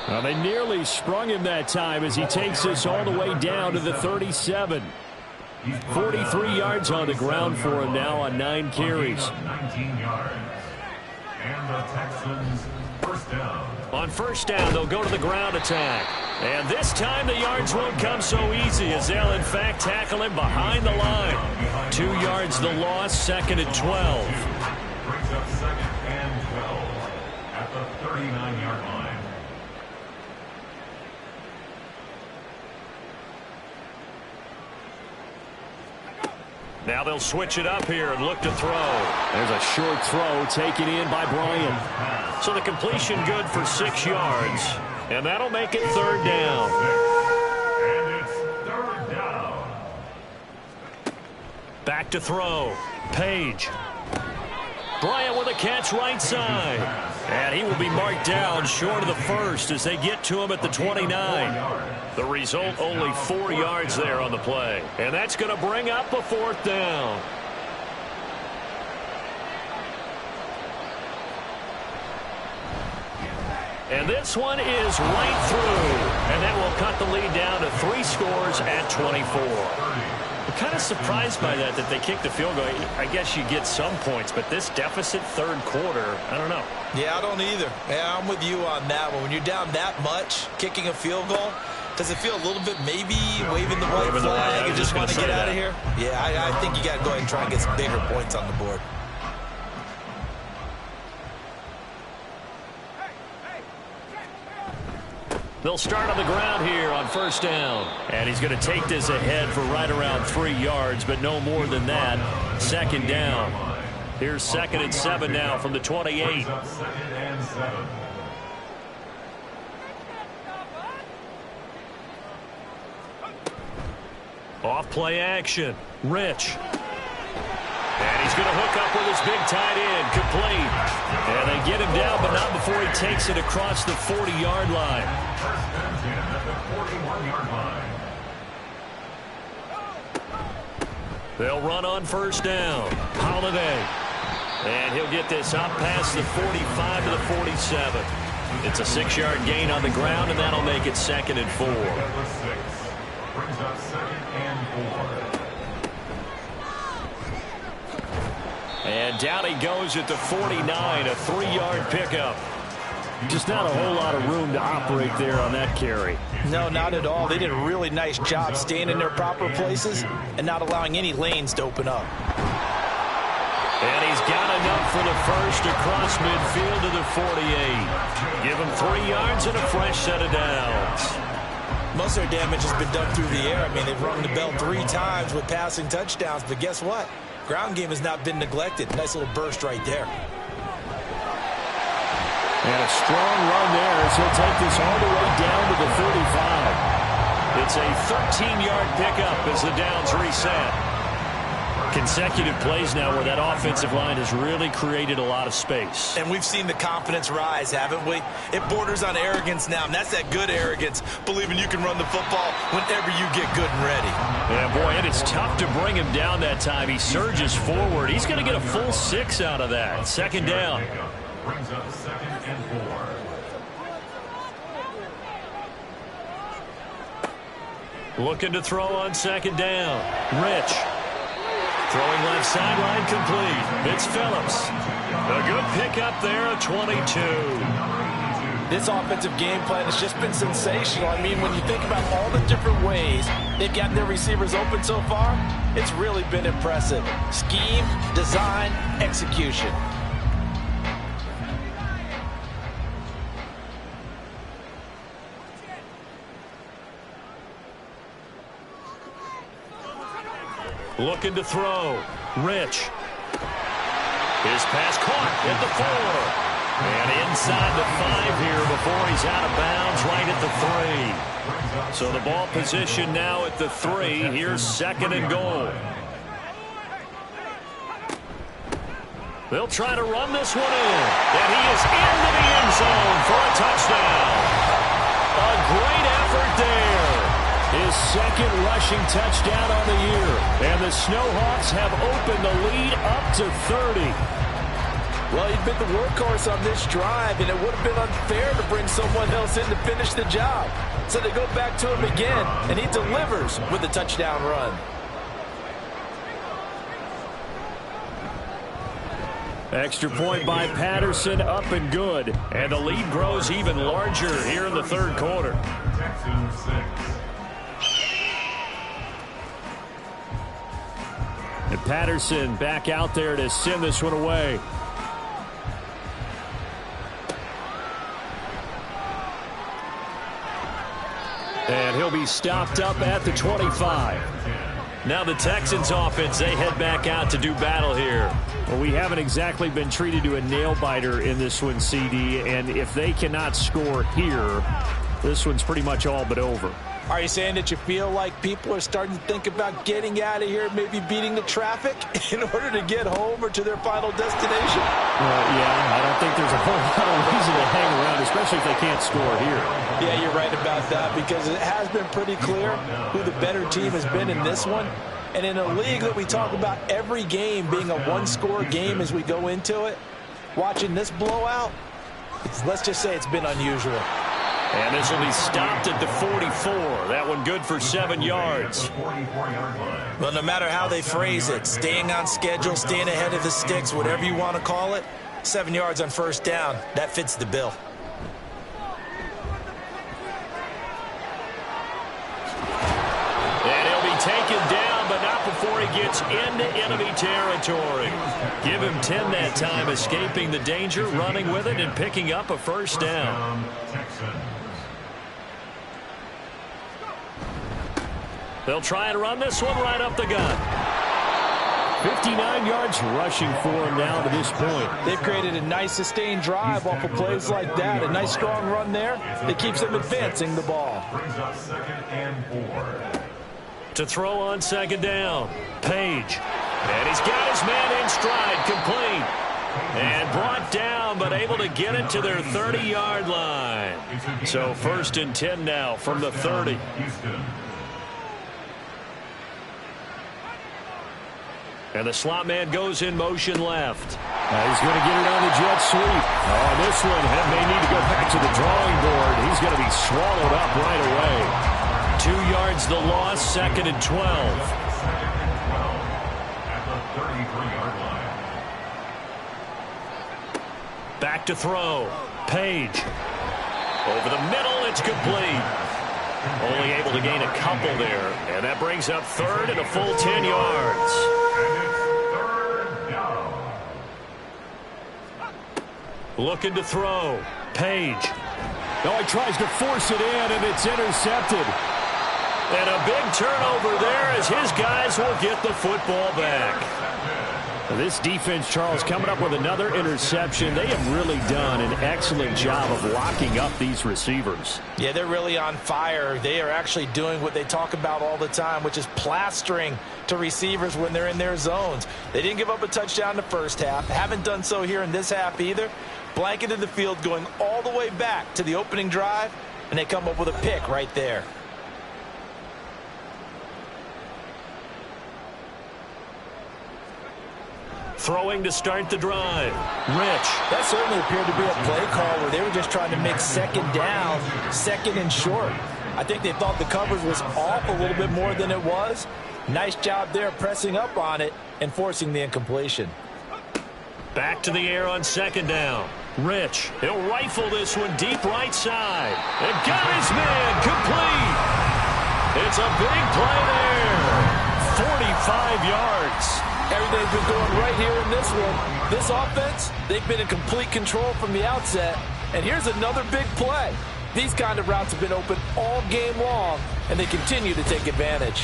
Well, they nearly sprung him that time as he takes this all the way down to the 37. 43 yards on the ground for him now on 9 carries. 19 yards. And the Texans first down. On 1st down, they'll go to the ground attack. And this time the yards won't come so easy as they'll, in fact, tackle him behind the line. 2 yards the loss, 2nd and 12. Brings up 2nd and 12 at the 39-yard line. Now they'll switch it up here and look to throw. There's a short throw taken in by Bryant. So the completion good for 6 yards. And that'll make it 3rd down. And it's 3rd down. Back to throw. Page. Bryant with a catch right side. And he will be marked down short of the 1st as they get to him at the 29. The result, only 4 yards there on the play. And that's going to bring up a 4th down. And this one is right through. And that will cut the lead down to 3 scores at 24. I'm kind of surprised by that they kicked the field goal. I guess you get some points, but this deficit 3rd quarter, I don't know. Yeah, I don't either. Yeah, I'm with you on that one. When you're down that much, kicking a field goal, does it feel a little bit maybe waving the white flag and just want to get out of here? Yeah, I think you got to go ahead and try and get some bigger points on the board. They'll start on the ground here on 1st down. And he's going to take this ahead for right around 3 yards, but no more than that. 2nd down. Here's 2nd and 7 now from the 28. 2nd and 7. Off play action. Rich. And he's going to hook up with his big tight end. Complete. And they get him down, but not before he takes it across the 40-yard line. First and 10 at the 41-yard line. They'll run on 1st down. Holiday. And he'll get this up past the 45 to the 47. It's a 6-yard gain on the ground, and that'll make it 2nd and 4. Brings up 2nd and 4. And down he goes at the 49, a 3-yard pickup. Just not a whole lot of room to operate there on that carry. No, not at all. They did a really nice job staying in their proper places and not allowing any lanes to open up. And he's got enough for the 1st across midfield to the 48. Give him 3 yards and a fresh set of downs. Most of their damage has been done through the air. I mean, they've rung the bell 3 times with passing touchdowns, but guess what? Ground game has not been neglected. Nice little burst right there. And a strong run there as he'll take this all the way down to the 35. It's a 13-yard pickup as the downs reset. Consecutive plays now where that offensive line has really created a lot of space. And we've seen the confidence rise, haven't we? It borders on arrogance now, and that's that good arrogance, believing you can run the football whenever you get good and ready. Yeah, boy, and it's tough to bring him down that time. He surges forward. He's going to get a full 6 out of that. 2nd down. Brings up 2nd and 4. Looking to throw on 2nd down. Rich. Throwing left sideline complete. It's Phillips. A good pickup there at 22. This offensive game plan has just been sensational. I mean, when you think about all the different ways they've got their receivers open so far, it's really been impressive. Scheme, design, execution. Looking to throw. Rich. His pass caught at the 4. And inside the 5 here before he's out of bounds right at the 3. So the ball position now at the 3. Here's 2nd and goal. They'll try to run this one in. And he is into the end zone for a touchdown. A great effort there. His 2nd rushing touchdown on the year. And the Snowhawks have opened the lead up to 30. Well, he'd been the workhorse on this drive, and it would have been unfair to bring someone else in to finish the job. So they go back to him again, and he delivers with a touchdown run. Extra point by Patterson, up and good. And the lead grows even larger here in the 3rd quarter. Texans 6. And Patterson back out there to send this one away. And he'll be stopped up at the 25. Now the Texans offense, they head back out to do battle here. Well, we haven't exactly been treated to a nail-biter in this one, CD. And if they cannot score here, this one's pretty much all but over. Are you saying that you feel like people are starting to think about getting out of here, maybe beating the traffic in order to get home or to their final destination? Yeah, I don't think there's a whole lot of reason to hang around, especially if they can't score here. Yeah, you're right about that, because it has been pretty clear who the better team has been in this one. And in a league that we talk about every game being a one-score game as we go into it, watching this blowout, let's just say it's been unusual. And this will be stopped at the 44. That one good for 7 yards. Well, no matter how they phrase it, staying on schedule, staying ahead of the sticks, whatever you want to call it, 7 yards on 1st down, that fits the bill. And he'll be taken down, but not before he gets into enemy territory. Give him 10 that time, escaping the danger, running with it, and picking up a 1st down. They'll try and run this one right up the gut. 59 yards rushing for him now to this point. They've created a nice sustained drive off of plays like that. A nice strong run there that keeps them advancing the ball. Brings up 2nd and 4. To throw on 2nd down. Page. And he's got his man in stride, complete. And brought down, but able to get it to their 30-yard line. So 1st and 10 now from the 30. And the slot man goes in motion left. He's going to get it on the jet sweep. Oh, this one may need to go back to the drawing board. He's going to be swallowed up right away. 2 yards the loss, 2nd and 12. At the 33-yard line. Back to throw. Page. Over the middle, it's complete. Only able to gain a couple there. And that brings up 3rd and a full 10 yards. Looking to throw. Page. Oh, he tries to force it in, and it's intercepted. And a big turnover there as his guys will get the football back. This defense, Charles, coming up with another interception. They have really done an excellent job of locking up these receivers. Yeah, they're really on fire. They are actually doing what they talk about all the time, which is plastering to receivers when they're in their zones. They didn't give up a touchdown in the first half. Haven't done so here in this half either. Blanketed the field going all the way back to the opening drive, and they come up with a pick right there. Throwing to start the drive. Rich. That certainly appeared to be a play call where they were just trying to make second down, second and short. I think they thought the coverage was off a little bit more than it was. Nice job there pressing up on it and forcing the incompletion. Back to the air on second down. Rich. He'll rifle this one deep right side. And got his man complete. It's a big play there. 45 yards. Everything's been going right here in this one. This offense, they've been in complete control from the outset. And here's another big play. These kind of routes have been open all game long, and they continue to take advantage.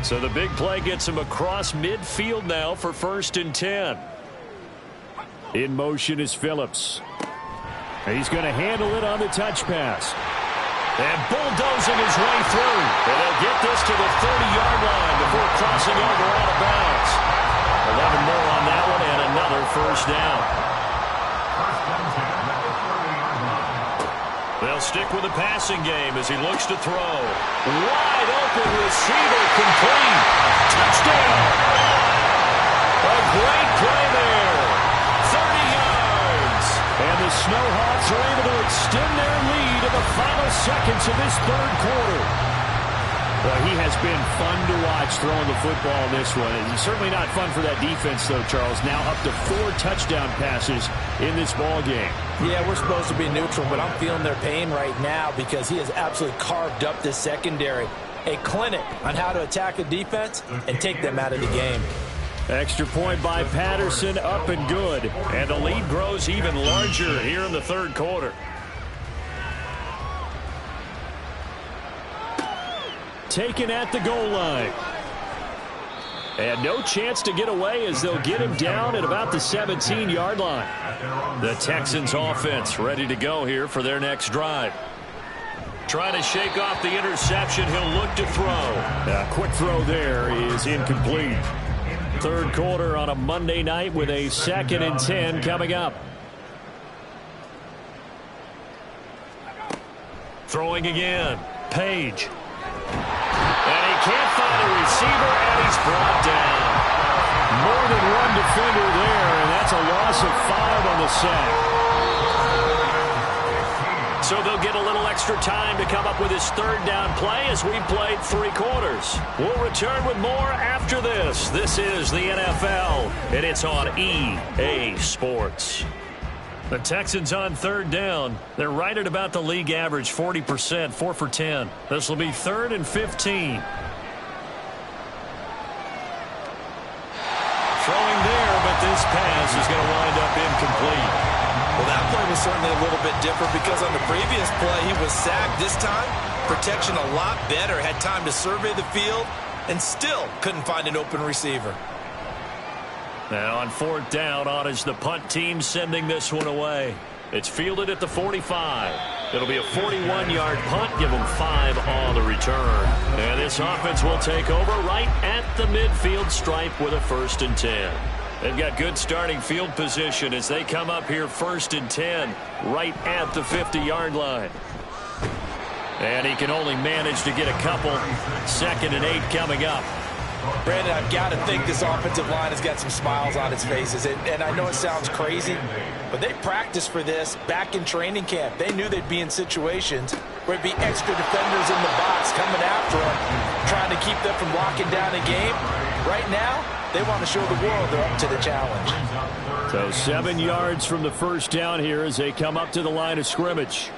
So the big play gets him across midfield now for 1st and 10. In motion is Phillips. He's going to handle it on the touch pass. And bulldozing his way through. And they'll get this to the 30-yard line before crossing over out of bounds. 11 more on that one and another first down. They'll stick with the passing game as he looks to throw. Wide open receiver complete. Touchdown. A great play there. 30 yards. And the Snowhawks are able to extend their lead in the final seconds of this third quarter. Well, he has been fun to watch throwing the football in this one. And certainly not fun for that defense, though, Charles. Now up to 4 touchdown passes in this ball game. Yeah, we're supposed to be neutral, but I'm feeling their pain right now because he has absolutely carved up this secondary. A clinic on how to attack a defense and take them out of the game. Extra point by Patterson, up and good. And the lead grows even larger here in the third quarter. Taken at the goal line. And no chance to get away as they'll get him down at about the 17-yard line. The Texans offense ready to go here for their next drive. Trying to shake off the interception. He'll look to throw. A quick throw there is incomplete. Third quarter on a Monday night with a 2nd and 10 coming up. Throwing again. Page. And he can't find a receiver, and he's brought down. More than one defender there, and that's a loss of 5 on the sack. So they'll get a little extra time to come up with his third down play as we've played 3 quarters. We'll return with more after this. This is the NFL, and it's on EA Sports. The Texans on third down. They're right at about the league average, 40%, 4 for 10. This will be 3rd and 15. Throwing there, but this pass is going to wind up incomplete. Well, that play was certainly a little bit different because on the previous play, he was sacked. This time, protection a lot better. Had time to survey the field and still couldn't find an open receiver. Now on 4th down, on is the punt team sending this one away. It's fielded at the 45. It'll be a 41-yard punt, give them 5 on the return. And this offense will take over right at the midfield stripe with a 1st and 10. They've got good starting field position as they come up here 1st and 10 right at the 50-yard line. And he can only manage to get a couple. 2nd and 8 coming up. Brandon, I've got to think this offensive line has got some smiles on its faces. And I know it sounds crazy, but they practiced for this back in training camp. They knew they'd be in situations where it'd be extra defenders in the box coming after them, trying to keep them from locking down a game. Right now, they want to show the world they're up to the challenge. So 7 yards from the first down here as they come up to the line of scrimmage.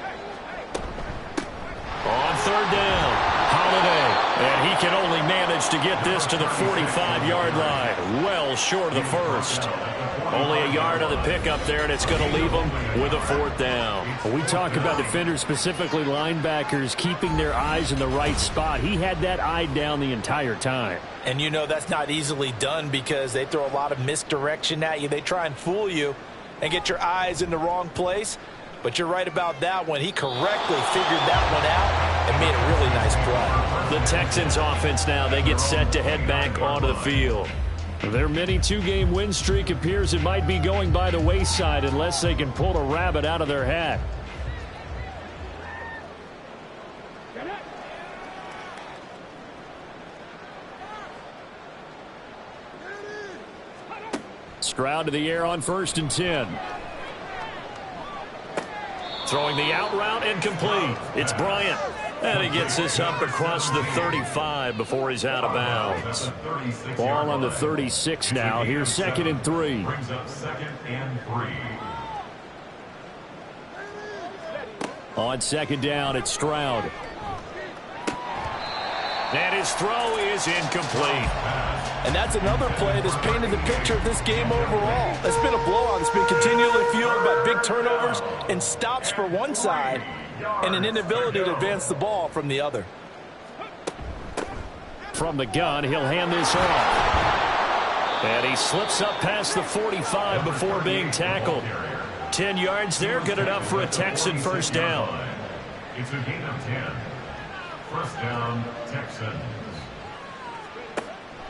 On third down, Holiday, and he can only manage to get this to the 45-yard line, well short of the first. Only a yard on the pickup there, and it's going to leave them with a 4th down. We talk about defenders, specifically linebackers, keeping their eyes in the right spot. He had that eye down the entire time. And you know that's not easily done because they throw a lot of misdirection at you. They try and fool you and get your eyes in the wrong place. But you're right about that one. He correctly figured that one out and made a really nice play. The Texans offense now, they get set to head back onto the field. Their mini 2-game win streak appears it might be going by the wayside unless they can pull a rabbit out of their hat. Stroud to the air on 1st and 10. Throwing the out route incomplete. It's Bryant. And he gets this up across the 35 before he's out of bounds. Ball on the 36 now. Here's 2nd and 3. Brings up 2nd and 3. On 2nd down, it's Stroud. And his throw is incomplete. And that's another play that's painted the picture of this game overall. It's been a blowout. It's been continually fueled by big turnovers and stops for one side and an inability to advance the ball from the other. From the gun, he'll hand this off. And he slips up past the 45 before being tackled. 10 yards there, good enough for a Texan first down. It's a gain of 10. First down, Texans.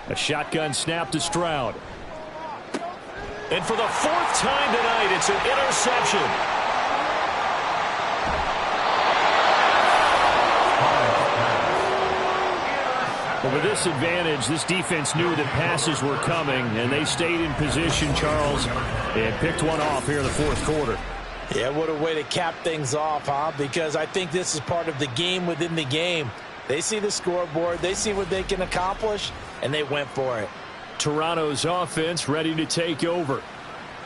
A shotgun snap to Stroud. And for the 4th time tonight, it's an interception. Well, with this advantage, this defense knew that passes were coming, and they stayed in position, Charles, and picked one off here in the 4th quarter. Yeah, what a way to cap things off, huh? Because I think this is part of the game within the game. They see the scoreboard, they see what they can accomplish, and they went for it. Toronto's offense ready to take over.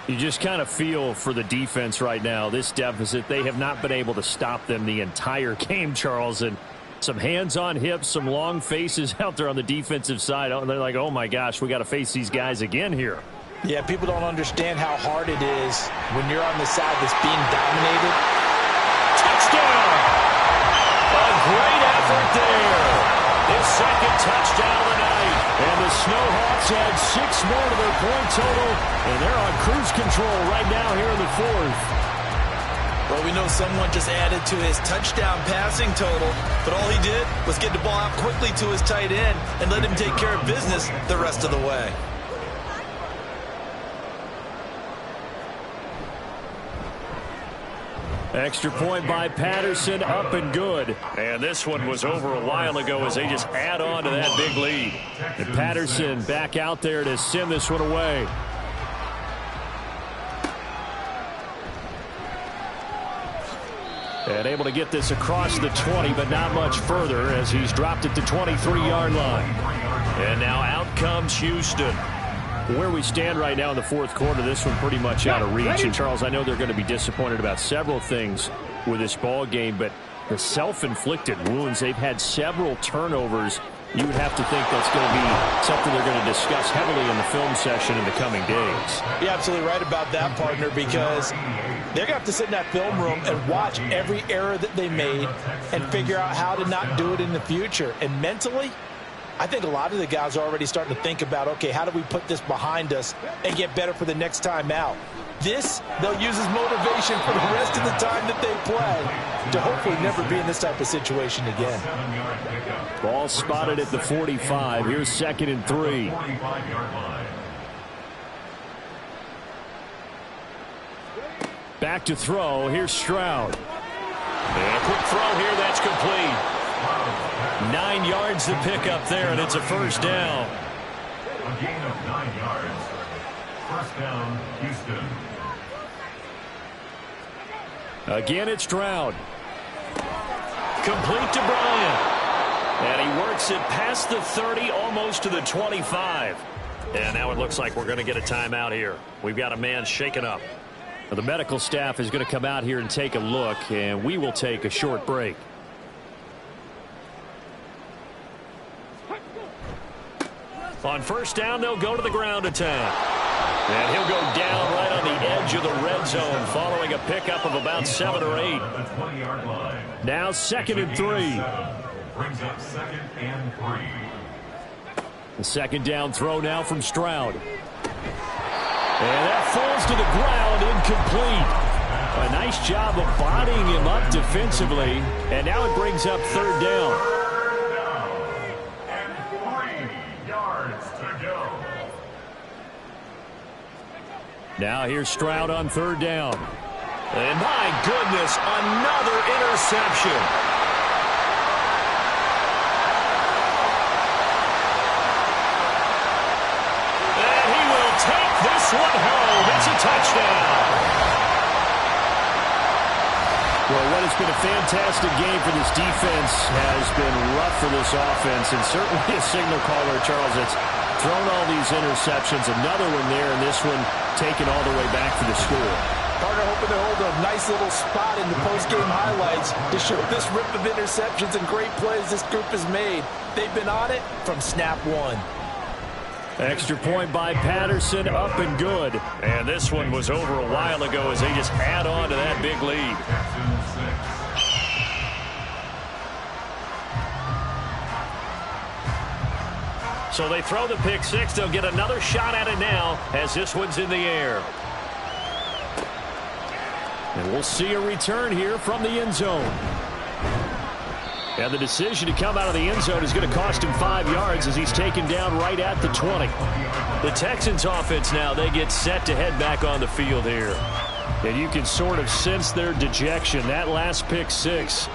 You just kind of feel for the defense right now, this deficit. They have not been able to stop them the entire game, Charles, and some hands on hips, some long faces out there on the defensive side. They're like, oh, my gosh, we got to face these guys again here. Yeah, people don't understand how hard it is when you're on the side that's being dominated. Touchdown! A great effort there. His 2nd touchdown of the night. And the Snowhawks add 6 more to their point total, and they're on cruise control right now here in the 4th. Well, we know someone just added to his touchdown passing total, but all he did was get the ball out quickly to his tight end and let him take care of business the rest of the way. Extra point by Patterson, up and good. And this one was over a while ago as they just add on to that big lead. And Patterson back out there to send this one away. And able to get this across the 20, but not much further as he's dropped it to 23-yard line. And now out comes Houston. Where we stand right now in the 4th quarter, this one pretty much out of reach. And, Charles, I know they're going to be disappointed about several things with this ball game, but the self-inflicted wounds, they've had several turnovers. You would have to think that's going to be something they're going to discuss heavily in the film session in the coming days. You're absolutely right about that, partner, because they're going to have to sit in that film room and watch every error that they made and figure out how to not do it in the future. And mentally, I think a lot of the guys are already starting to think about, okay, how do we put this behind us and get better for the next time out? This, they'll use as motivation for the rest of the time that they play to hopefully never be in this type of situation again. Ball spotted at the 45. Here's 2nd and 3. Back to throw. Here's Stroud. And a quick throw here. That's complete. 9 yards to pick up there, and it's a first down. A gain of 9 yards. First down, Houston. Again, it's Stroud. Complete to Bryant. And he works it past the 30, almost to the 25. And now it looks like we're going to get a timeout here. We've got a man shaken up. Now, the medical staff is going to come out here and take a look, and we will take a short break. On first down, they'll go to the ground attack. And he'll go down right on the edge of the red zone following a pickup of about 7 or 8. Now 2nd and 3. Brings up 2nd and 3. The 2nd down throw now from Stroud. And that falls to the ground, incomplete. A nice job of bodying him up defensively. And now it brings up 3rd down. Now here's Stroud on 3rd down. And my goodness, another interception. And he will take this one a touchdown. Well, what has been a fantastic game for this defense has been rough for this offense, and certainly a signal caller, Charles, that's thrown all these interceptions. Another one there, and this one taken all the way back for the score. Partner hoping to hold a nice little spot in the post-game highlights to show this rip of interceptions and great plays this group has made. They've been on it from snap one. Extra point by Patterson, up and good. And this one was over a while ago as they just add on to that big lead. So they throw the pick six. They'll get another shot at it now as this one's in the air. And we'll see a return here from the end zone. And the decision to come out of the end zone is going to cost him 5 yards as he's taken down right at the 20. The Texans offense now, they get set to head back on the field here. And you can sort of sense their dejection. That last pick six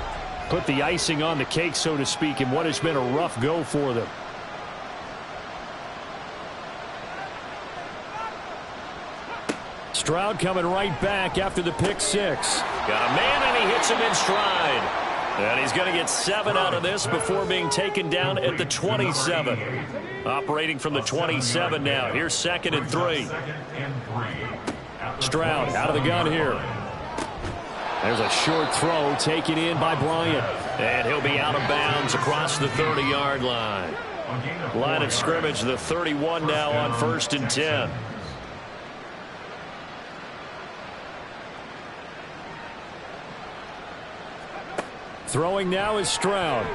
put the icing on the cake, so to speak, in what has been a rough go for them. Stroud coming right back after the pick six. Got a man, and he hits him in stride. And he's going to get 7 out of this before being taken down at the 27. Operating from the 27 now. Here's 2nd and 3. Stroud out of the gun here. There's a short throw taken in by Bryant. And he'll be out of bounds across the 30-yard line. Line of scrimmage, the 31 now on 1st and 10. Throwing now is Stroud.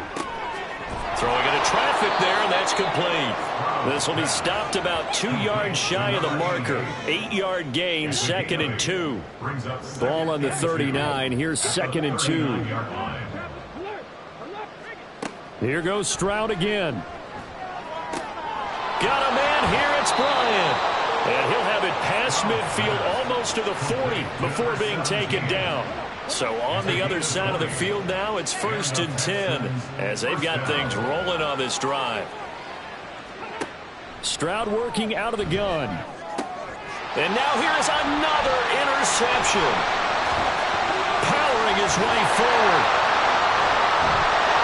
Throwing into traffic there, and that's complete. This will be stopped about 2 yards shy of the marker. 8-yard gain, 2nd and 2. Ball on the 39. Here's 2nd and 2. Here goes Stroud again. Got a man here, it's Bryant. And he'll have it past midfield almost to the 40 before being taken down. So on the other side of the field now, it's 1st and 10 as they've got things rolling on this drive. Stroud working out of the gun. And now here's another interception. Powering his way forward.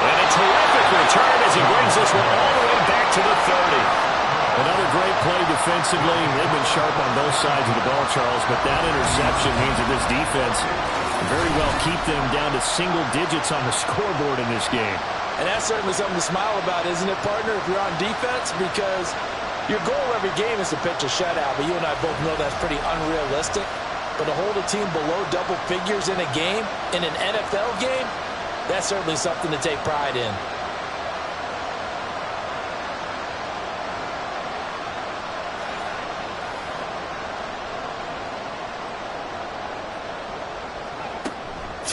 And a terrific return as he brings this one all the way back to the 30. Another great play defensively. They've been sharp on both sides of the ball, Charles, but that interception means that this defense very well keep them down to single digits on the scoreboard in this game. And that's certainly something to smile about, isn't it, partner, if you're on defense? Because your goal every game is to pitch a shutout, but you and I both know that's pretty unrealistic. But to hold a team below double figures in a game, in an NFL game, that's certainly something to take pride in.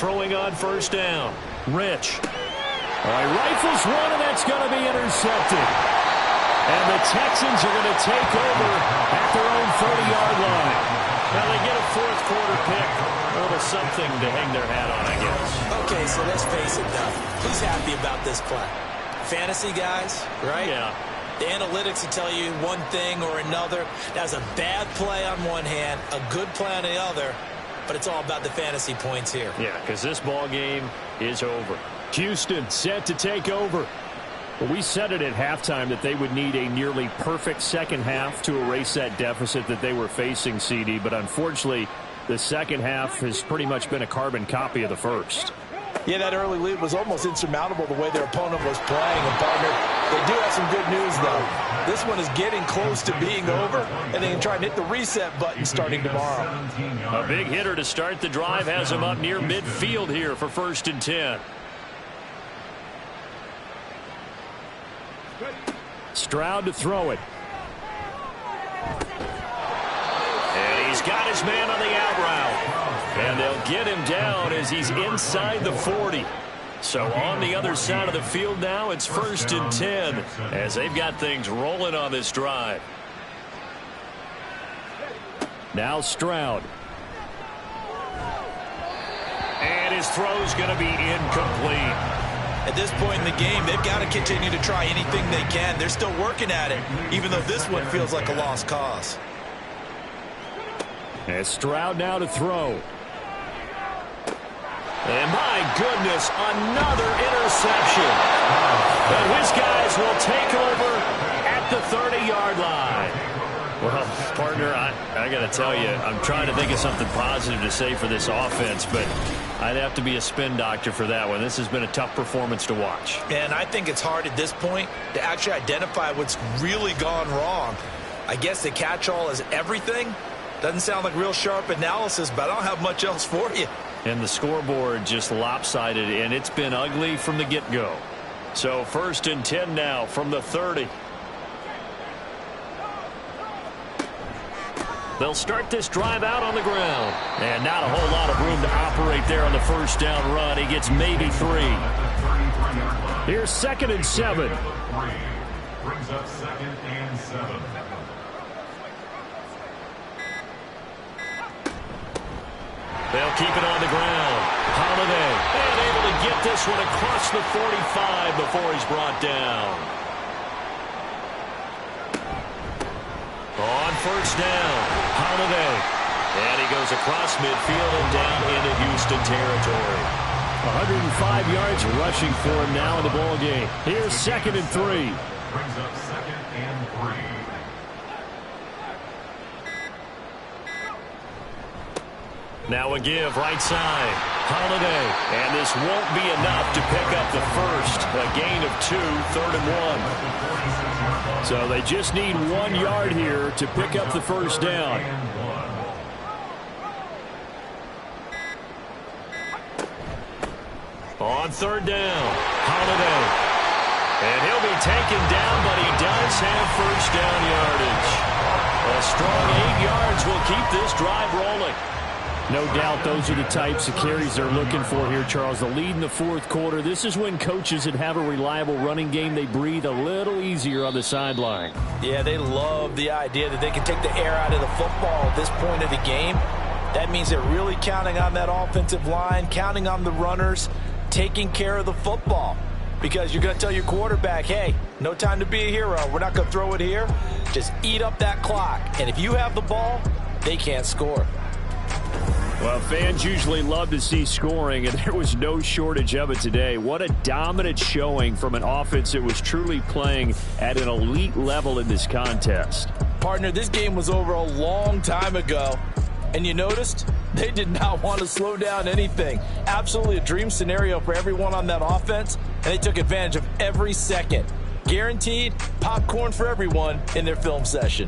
Throwing on 1st down. Rich. All right, rifles one, and that's going to be intercepted. And the Texans are going to take over at their own 30-yard line. Now they get a 4th quarter pick. A little something to hang their hat on, I guess. Okay, so let's face it, Doug. Who's happy about this play? Fantasy guys, right? Yeah. The analytics will tell you one thing or another. That was a bad play on one hand, a good play on the other. But it's all about the fantasy points here. Yeah, because this ball game is over. Houston set to take over. Well, we said it at halftime that they would need a nearly perfect second half to erase that deficit that they were facing, CD. But unfortunately, the second half has pretty much been a carbon copy of the first. Yeah, that early lead was almost insurmountable the way their opponent was playing. And, partner, they do have some good news, though. This one is getting close to being over, and they can try and hit the reset button starting tomorrow. A big hitter to start the drive has him up near midfield here for 1st and 10. Stroud to throw it. And he's got his man on the out route. And they'll get him down as he's inside the 40. So on the other side of the field now, it's 1st and 10 as they've got things rolling on this drive. Now Stroud. And his throw's going to be incomplete. At this point in the game, they've got to continue to try anything they can. They're still working at it, even though this one feels like a lost cause. And Stroud now to throw. And my goodness, another interception. And his guys will take over at the 30-yard line. Well, partner, I got to tell you, I'm trying to think of something positive to say for this offense, but I'd have to be a spin doctor for that one. This has been a tough performance to watch. And I think it's hard at this point to actually identify what's really gone wrong. I guess the catch-all is everything. Doesn't sound like real sharp analysis, but I don't have much else for you. And the scoreboard just lopsided, and it's been ugly from the get-go. So 1st and 10 now from the 30. They'll start this drive out on the ground. And not a whole lot of room to operate there on the first down run. He gets maybe 3. Here's 2nd and 7. Brings up 2nd and 7. They'll keep it on the ground. Holiday, and able to get this one across the 45 before he's brought down. On 1st down, Holiday. And he goes across midfield and down into Houston territory. 105 yards rushing for him now in the ball game. Here's 2nd and 3. Brings up 2nd and 3. Now a give right side. Holiday. And this won't be enough to pick up the first. A gain of 2, 3rd and 1. So they just need 1 yard here to pick up the first down. On 3rd down, Holiday. And he'll be taken down, but he does have first down yardage. A strong 8 yards will keep this drive rolling. No doubt those are the types of carries they're looking for here, Charles. The lead in the 4th quarter. This is when coaches that have a reliable running game, they breathe a little easier on the sideline. Yeah, they love the idea that they can take the air out of the football at this point of the game. That means they're really counting on that offensive line, counting on the runners, taking care of the football. Because you're going to tell your quarterback, hey, no time to be a hero. We're not going to throw it here. Just eat up that clock. And if you have the ball, they can't score. Well, fans usually love to see scoring, and there was no shortage of it today. What a dominant showing from an offense that was truly playing at an elite level in this contest. Partner, this game was over a long time ago, and you noticed they did not want to slow down anything. Absolutely a dream scenario for everyone on that offense, and they took advantage of every second. Guaranteed popcorn for everyone in their film session.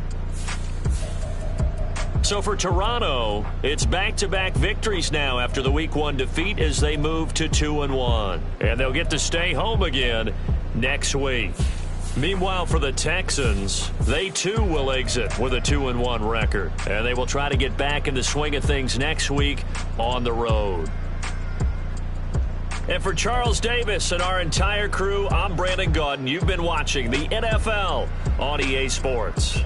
So for Toronto, it's back-to-back victories now after the Week 1 defeat as they move to 2-1. And they'll get to stay home again next week. Meanwhile, for the Texans, they too will exit with a 2-1 record. And they will try to get back in the swing of things next week on the road. And for Charles Davis and our entire crew, I'm Brandon Gaudin. You've been watching the NFL on EA Sports.